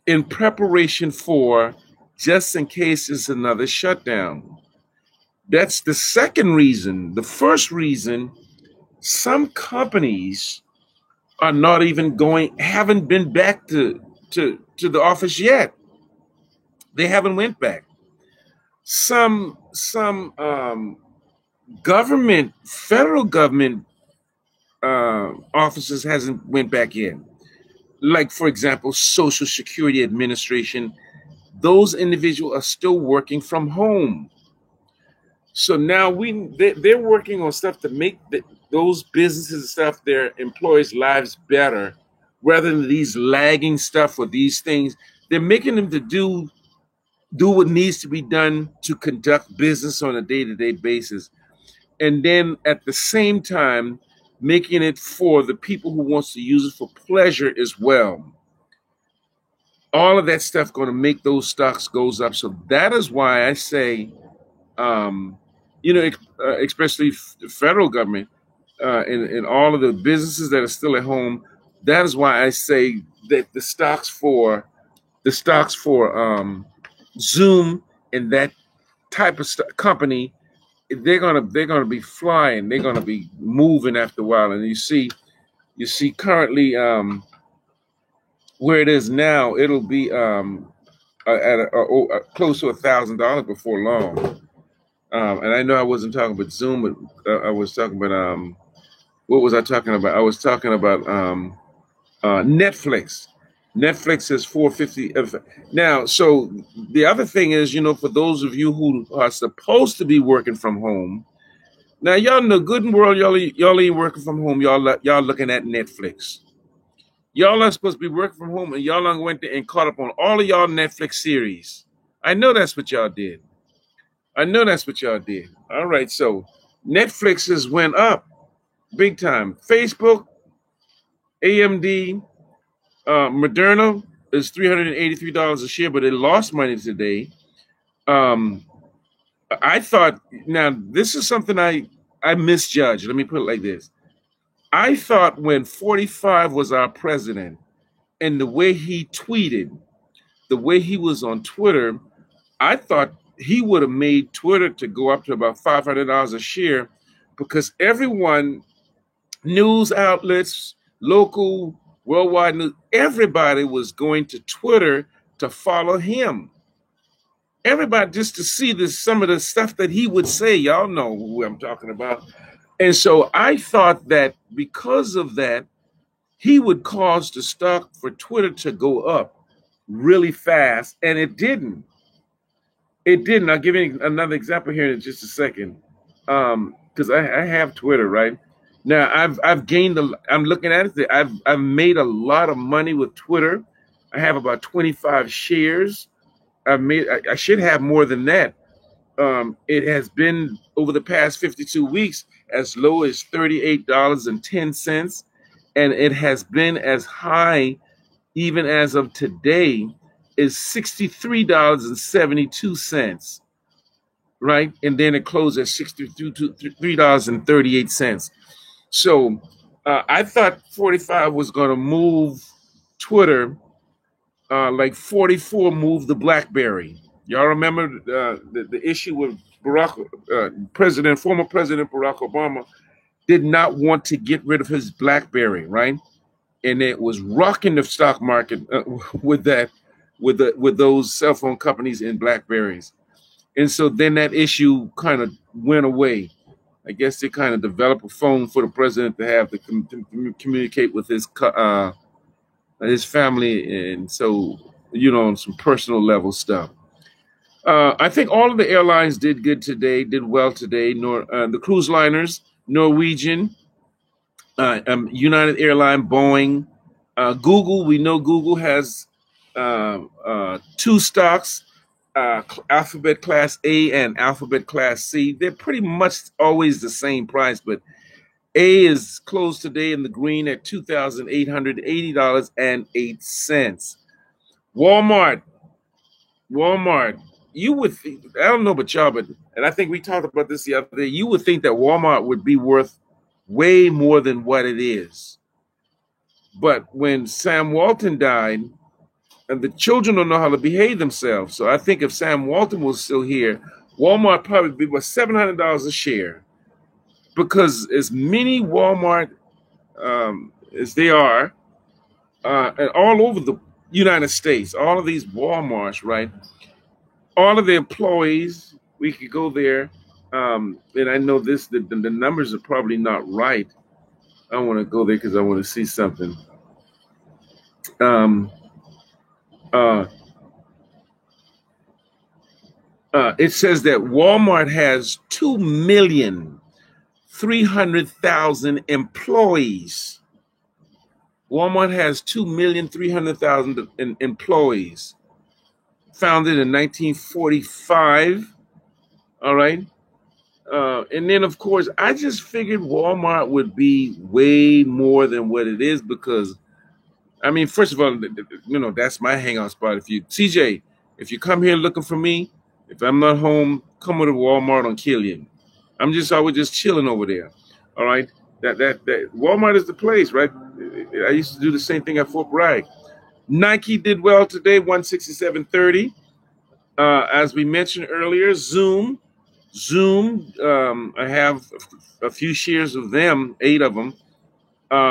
Speaker 1: in preparation for just in case it's another shutdown. That's the second reason. The first reason, some companies are not even haven't been back to the office yet. They haven't went back. Some federal government offices hasn't went back in. Like, for example, Social Security Administration, those individuals are still working from home. So now they're working on stuff to make those businesses and stuff, their employees' lives better, rather than these lagging stuff or these things. They're making them to do what needs to be done to conduct business on a day-to-day basis, and then at the same time making it for the people who wants to use it for pleasure as well. All of that stuff going to make those stocks goes up. So that is why I say, um, especially the federal government and all of the businesses that are still at home. That is why I say that the stocks for Zoom and that type of company, they're gonna be flying. They're gonna be moving after a while. And you see currently where it is now. It'll be at close to $1,000 before long. And I know I wasn't talking about Zoom, but I was talking about what was I talking about? I was talking about Netflix. Netflix is 450 now. So the other thing is, for those of you who are supposed to be working from home, now y'all know good and well y'all ain't working from home. Y'all looking at Netflix. Y'all are supposed to be working from home, and y'all went there and caught up on all of y'all Netflix series. I know that's what y'all did. All right, so Netflix has went up big time. Facebook, AMD, Moderna is $383 a share, but it lost money today. Um, I thought, now this is something I misjudged. Let me put it like this. I thought when 45 was our president and the way he tweeted, the way he was on Twitter, I thought he would have made Twitter to go up to about $500 a share, because everyone, news outlets, local, worldwide news, everybody was going to Twitter to follow him. Everybody, just to see this, some of the stuff that he would say. Y'all know who I'm talking about. And so I thought that because of that, he would cause the stock for Twitter to go up really fast, and it didn't. It didn't. I'll give you another example here in just a second, because I have Twitter, right? Now I've gained. I'm looking at it. I've made a lot of money with Twitter. I have about 25 shares. I should have more than that. It has been over the past 52 weeks as low as $38.10, and it has been as high, even as of today, is $63.72, right? And then it closed at $63.38. So I thought 45 was going to move Twitter like 44 moved the BlackBerry. Y'all remember the issue with former President Barack Obama did not want to get rid of his BlackBerry, right? And it was rocking the stock market with those cell phone companies and BlackBerries. And so then that issue kind of went away. I guess they kind of developed a phone for the president to have to communicate with his family, and so, on some personal level stuff. I think all of the airlines did well today. The cruise liners, Norwegian, United Airlines, Boeing, Google. We know Google has two stocks, Alphabet Class A and Alphabet Class C. They're pretty much always the same price, but A is closed today in the green at $2,880.08. Walmart. You would think, I don't know about y'all, and I think we talked about this the other day, you would think that Walmart would be worth way more than what it is. But when Sam Walton died, and the children don't know how to behave themselves, so I think if Sam Walton was still here, Walmart probably would be worth $700 a share. Because as many Walmart as they are, and all over the United States, all of these Walmarts, right? All of the employees, we could go there, and I know the numbers are probably not right. I want to go there because I want to see something. It says that Walmart has 2,300,000 employees. Walmart has 2,300,000 employees. Founded in 1945. All right. And then, of course, I just figured Walmart would be way more than what it is because, I mean, first of all, that's my hangout spot. CJ, if you come here looking for me, if I'm not home, come to Walmart on Killian. I was just chilling over there. All right. That Walmart is the place, right? I used to do the same thing at Fort Bragg. Nike did well today, 167.30. As we mentioned earlier, Zoom. I have a few shares of them, 8 of them.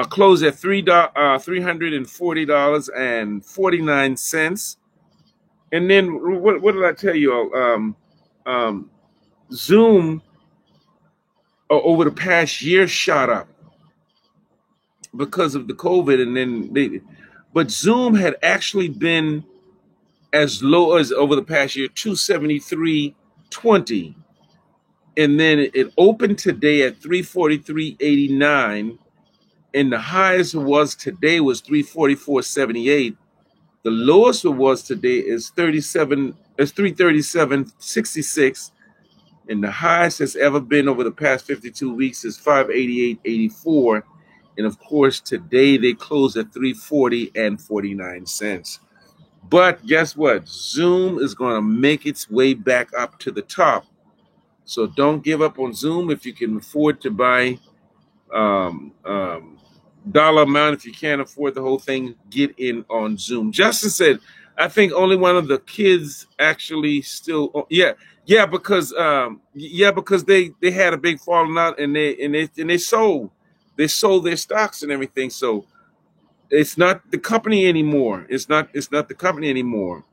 Speaker 1: Closed at $340.49. And then what did I tell you all? Zoom over the past year shot up because of the COVID, and then but Zoom had actually been as low as over the past year, 273.20. And then it opened today at 343.89. And the highest it was today was 344.78. The lowest it was today is 337.66. And the highest has ever been over the past 52 weeks is 588.84. And of course, today they closed at 340.49. But guess what? Zoom is going to make its way back up to the top. So don't give up on Zoom if you can afford to buy dollar amount. If you can't afford the whole thing, get in on Zoom. Justin said, I think only one of the kids actually still. Oh, yeah, because they had a big falling out and they sold their stocks and everything. So it's not the company anymore. It's not the company anymore.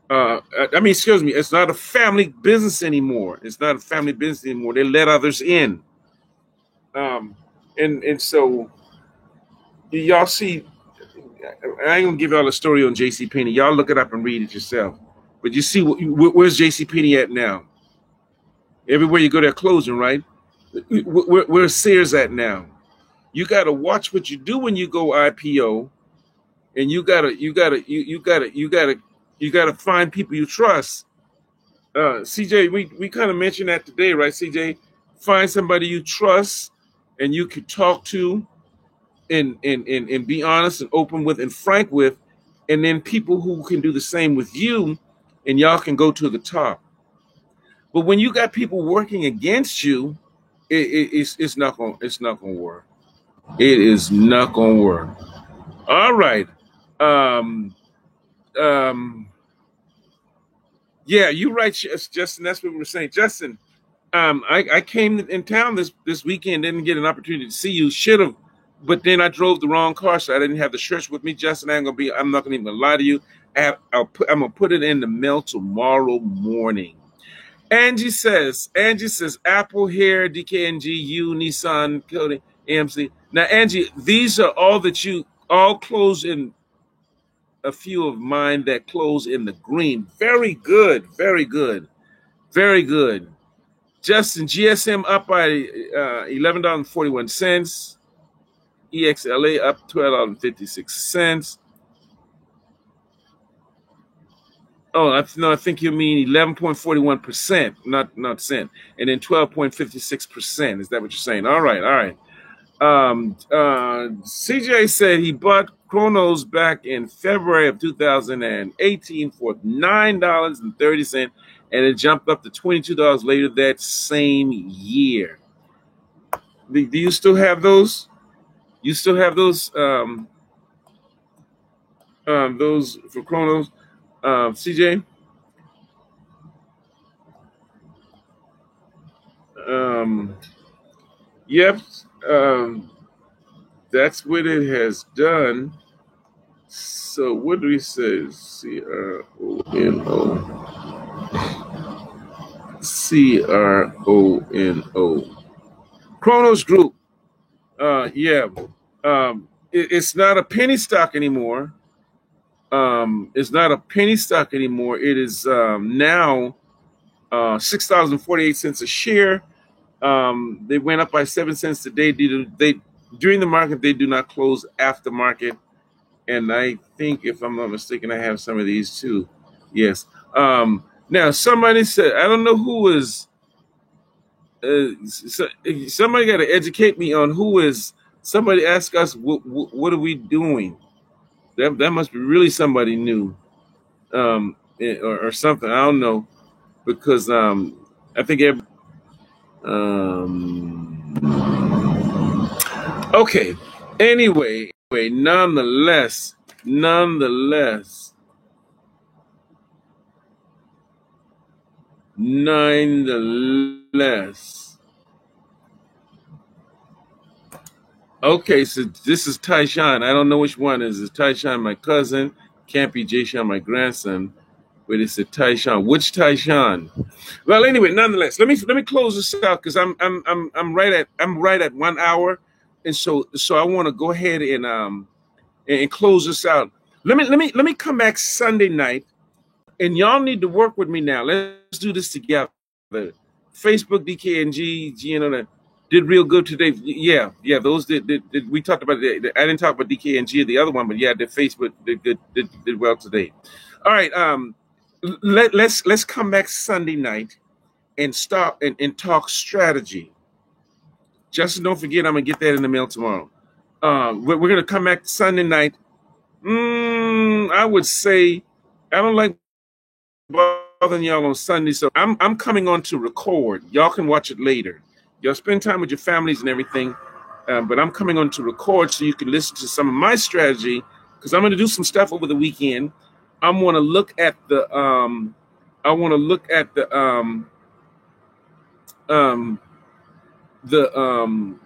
Speaker 1: I mean, excuse me. It's not a family business anymore. It's not a family business anymore. They let others in. Um, and so y'all see, I ain't gonna give y'all a story on J.C. Penney. Y'all look it up and read it yourself. But you see, where's J.C. Penney at now? Everywhere you go, they're closing, right? Where's Sears at now? You got to watch what you do when you go IPO, and you gotta find people you trust. CJ, we kind of mentioned that today, right? CJ, find somebody you trust and you can talk to and be honest and open with and frank with, and then people who can do the same with you, and y'all can go to the top. But when you got people working against you, it's not gonna work. It is not gonna work. All right. Um, um, yeah, you're right, Justin. That's what we were saying, Justin. I came in town this weekend, didn't get an opportunity to see you. Should have, but then I drove the wrong car, so I didn't have the shirts with me. Justin, I'm not gonna even lie to you. I'm gonna put it in the mail tomorrow morning. Angie says, Apple here, DKNG, you, Nissan, Cody, AMC. Now, Angie, these are all that you all close in. A few of mine that close in the green. Very good, very good, very good. Justin, GSM up by $11.41. EXLA up $12.56. Oh, no, I think you mean 11.41%, not cent, and then 12.56%. Is that what you're saying? All right, all right. CJ said he bought Chronos back in February of 2018 for $9.30, and it jumped up to $22 later that same year. Do you still have those? You still have those for Chronos, CJ? Um, yep. Um, that's what it has done. So what do we say? CRONO. Chronos Group. Yeah. It's not a penny stock anymore. It's not a penny stock anymore. It is now $6.48 a share. They went up by 7 cents today. They during the market they do not close after market, and I think if I'm not mistaken, I have some of these too. Yes. Now somebody said I don't know who is. Somebody got to educate me on who is. Somebody asked us what are we doing. That must be really somebody new, or something. I don't know because I think every. Okay. Anyway, nonetheless. Okay, so this is Tyshawn. I don't know which one is. Is Tyshawn my cousin? Can't be Jayshawn my grandson. But it's a Tyshawn. Which Tyshawn? Well, anyway, nonetheless, let me close this out because I'm right at 1 hour, and so I want to go ahead and close this out. Let me come back Sunday night, and y'all need to work with me now. Let's do this together. Facebook DKNG, GNO did real good today. Yeah, those did we talked about it. I didn't talk about DKNG or the other one, but yeah, the Facebook did well today. All right, let's come back Sunday night and stop and talk strategy. Justin, don't forget, I'm gonna get that in the mail tomorrow. We're gonna come back Sunday night. I would say I don't like bothering y'all on Sunday, so I'm coming on to record. Y'all can watch it later. Y'all spend time with your families and everything. but I'm coming on to record so you can listen to some of my strategy because I'm going to do some stuff over the weekend. I'm going to look at the I want to look at um, the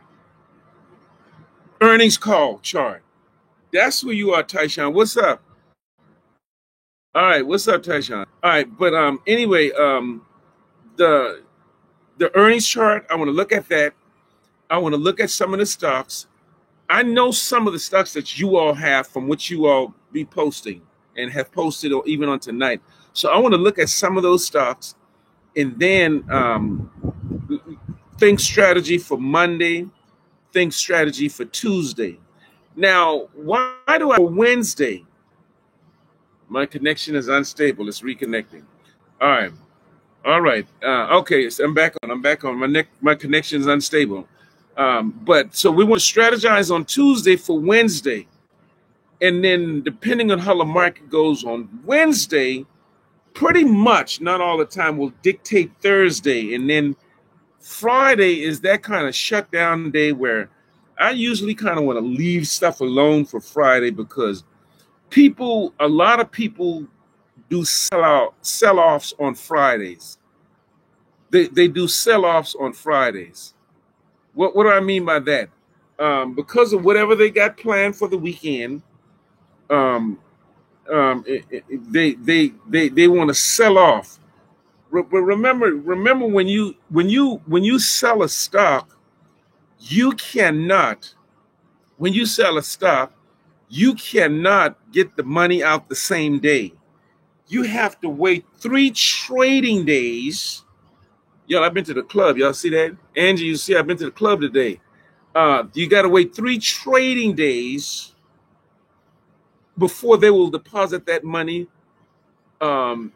Speaker 1: earnings call chart. That's who you are, Tyshawn. What's up? All right, what's up, Tyshawn? All right, but anyway, the the earnings chart. I want to look at that. I want to look at some of the stocks. I know some of the stocks that you all have from what you all be posting and have posted or even on tonight. So I want to look at some of those stocks and then think strategy for Monday, think strategy for Tuesday. Now, why do I Wednesday? My connection is unstable. It's reconnecting. All right. All right. Okay. So I'm back on. I'm back on. My connection is unstable. But so we want to strategize on Tuesday for Wednesday. And then depending on how the market goes on Wednesday, pretty much, not all the time, will dictate Thursday. And then Friday is that kind of shutdown day where I usually kind of want to leave stuff alone for Friday because a lot of people do sell-offs on Fridays. They do sell-offs on Fridays. What do I mean by that? Because of whatever they got planned for the weekend, um, they want to sell off. But remember when you sell a stock, you cannot when you sell a stock, you cannot get the money out the same day. You have to wait 3 trading days. Y'all, I've been to the club. Y'all see that? Angie, you see I've been to the club today. You got to wait 3 trading days before they will deposit that money um,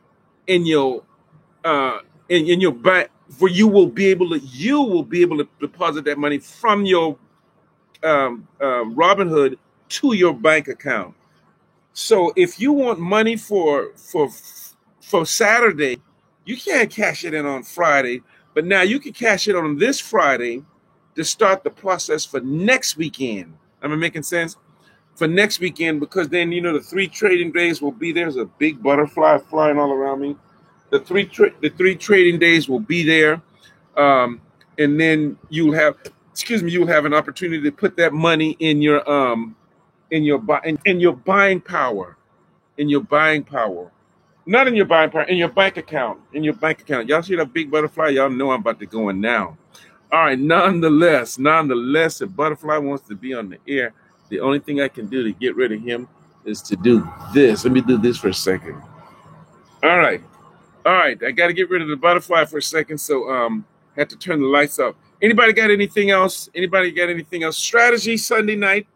Speaker 1: in your in your bank. For you will be able to deposit that money from your Robinhood to your bank account. So if you want money for Saturday, you can't cash it in on Friday, but now you can cash it on this Friday to start the process for next weekend. Am I making sense? For next weekend, because then the 3 trading days will be there. There's a big butterfly flying all around me. The 3 trading days will be there, and then you'll have an opportunity to put that money in your buying power, in your buying power. Not in your buying power, in your bank account. In your bank account. Y'all see that big butterfly? Y'all know I'm about to go in now. All right, nonetheless, if Butterfly wants to be on the air, the only thing I can do to get rid of him is to do this. Let me do this for a second. All right. All right. I got to get rid of the butterfly for a second, so had to turn the lights off. Anybody got anything else? Strategy Sunday night.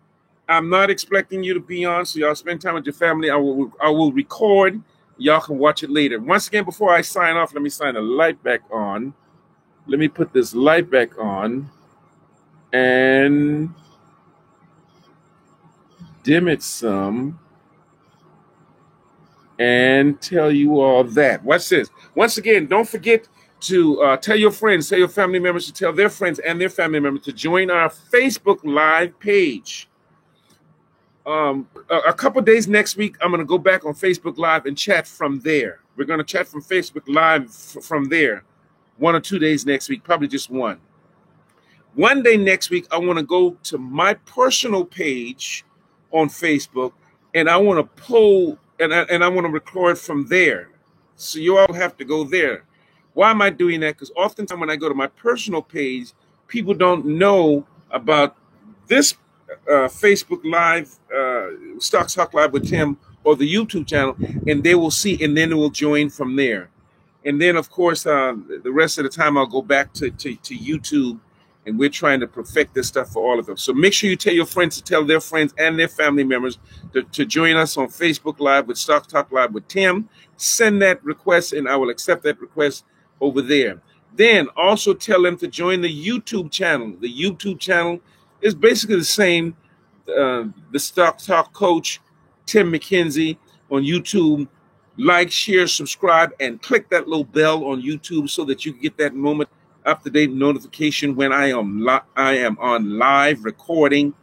Speaker 1: I'm not expecting you to be on, so y'all spend time with your family. I will record. Y'all can watch it later. Once again, before I sign off, let me sign the light back on. Let me put this light back on and dim it some and tell you all that. Watch this. Once again, don't forget to tell your friends, tell your family members to tell their friends and their family members to join our Facebook Live page. A couple days next week, I'm going to go back on Facebook Live and chat from there. We're going to chat from Facebook Live from there 1 or 2 days next week, probably just one. One day next week, I want to go to my personal page on Facebook, and I want to poll, and I want to record from there. So you all have to go there. Why am I doing that? Because oftentimes when I go to my personal page, people don't know about this Facebook Live, Stock Talk Live with Tim, or the YouTube channel, and they will see, and then they will join from there. And then, of course, the rest of the time, I'll go back to YouTube, and we're trying to perfect this stuff for all of them. So make sure you tell your friends to tell their friends and their family members to join us on Facebook Live with Stock Talk Live with Tim. Send that request, and I will accept that request over there. Then also tell them to join the YouTube channel. The YouTube channel is basically the same. The Stock Talk Coach, Tim McKenzie on YouTube. Like, share, subscribe, and click that little bell on YouTube so that you can get that moment up-to-date notification when I am on live recording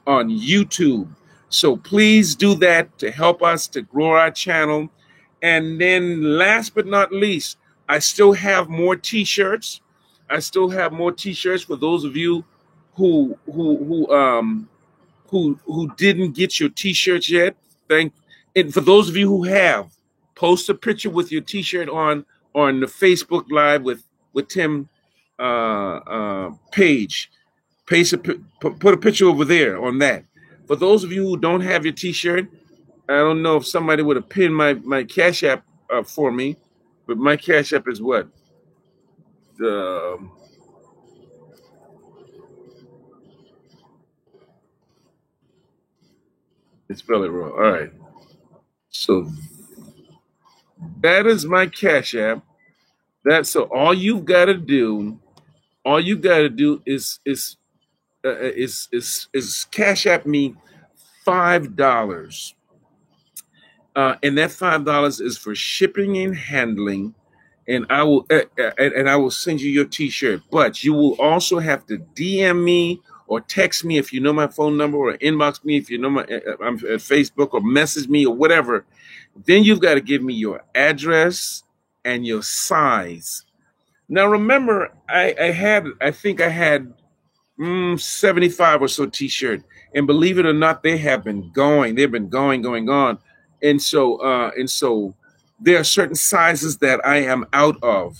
Speaker 1: on YouTube. So please do that to help us to grow our channel. And then last but not least, I still have more t-shirts. I still have more t-shirts for those of you who didn't get your t-shirts yet. And for those of you who have, post a picture with your t-shirt on the Facebook Live with Tim page. Put a picture over there on that. For those of you who don't have your t-shirt, I don't know if somebody would have pinned my Cash App for me, but my Cash App is what? It's spell it wrong. All right. So that is my Cash App. So all you've got to do is Cash App me $5. And that $5 is for shipping and handling, and I will send you your t-shirt. But you will also have to DM me or text me if you know my phone number, or inbox me if you know I'm at Facebook, or message me or whatever. Then you've got to give me your address and your size. Now remember, I think I had 75 or so t-shirt, and believe it or not, they have been going. They've been going on. And so there are certain sizes that I am out of.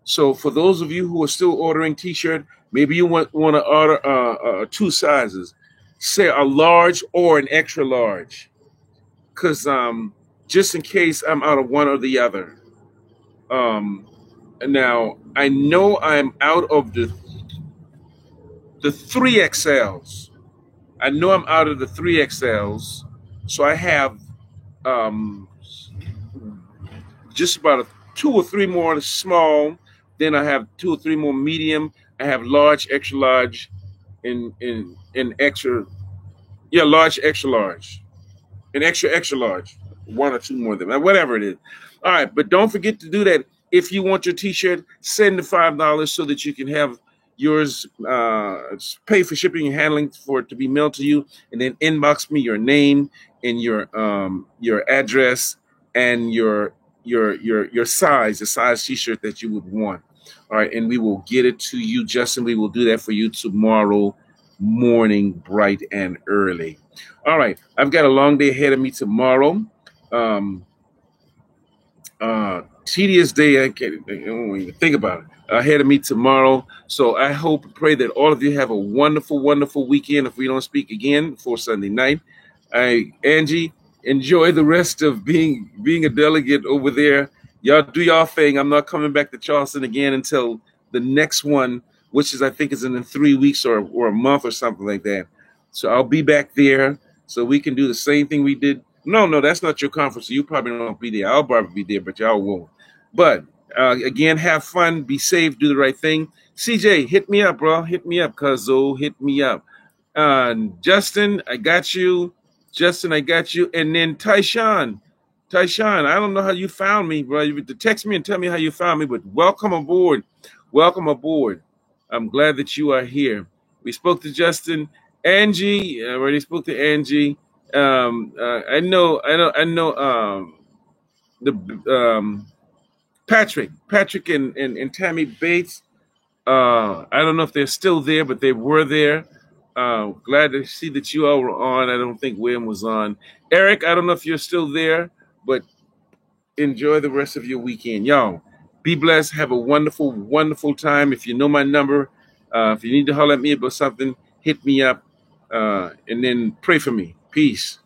Speaker 1: So for those of you who are still ordering t-shirt, maybe you want to order 2 sizes, say a large or an extra large, because just in case I'm out of one or the other. Now I know I'm out of the 3XLs. I know I'm out of the 3XLs, so I have just about 2 or 3 more small. Then I have 2 or 3 more medium. I have large, extra large, in extra, large, extra large, and extra large. 1 or 2 more of them, whatever it is. All right, but don't forget to do that. If you want your t-shirt, send the $5 so that you can have yours pay for shipping and handling for it to be mailed to you, and then inbox me your name and your address and your size, the size t-shirt that you would want. All right, and we will get it to you, Justin. We will do that for you tomorrow morning, bright and early. All right, I've got a long day ahead of me tomorrow. Tedious day. I don't even think about it. Ahead of me tomorrow. So I hope and pray that all of you have a wonderful, wonderful weekend. If we don't speak again before Sunday night, Angie, enjoy the rest of being a delegate over there. Y'all do y'all thing. I'm not coming back to Charleston again until the next one, which is, I think, is in 3 weeks or a month or something like that. So I'll be back there so we can do the same thing we did. No, that's not your conference. So you probably won't be there. I'll probably be there, but y'all won't. But again, have fun, be safe, do the right thing. CJ, hit me up, bro. Hit me up, cuzzo. Hit me up. Justin, I got you. And then Tyshawn, I don't know how you found me, bro. You text me and tell me how you found me, but welcome aboard. Welcome aboard. I'm glad that you are here. We spoke to Justin. Angie, I already spoke to Angie. I know. Patrick and Tammy Bates. I don't know if they're still there, but they were there. Glad to see that you all were on. I don't think William was on. Eric, I don't know if you're still there, but enjoy the rest of your weekend. Y'all, be blessed. Have a wonderful, wonderful time. If you know my number, if you need to holler at me about something, hit me up, and then pray for me. Peace.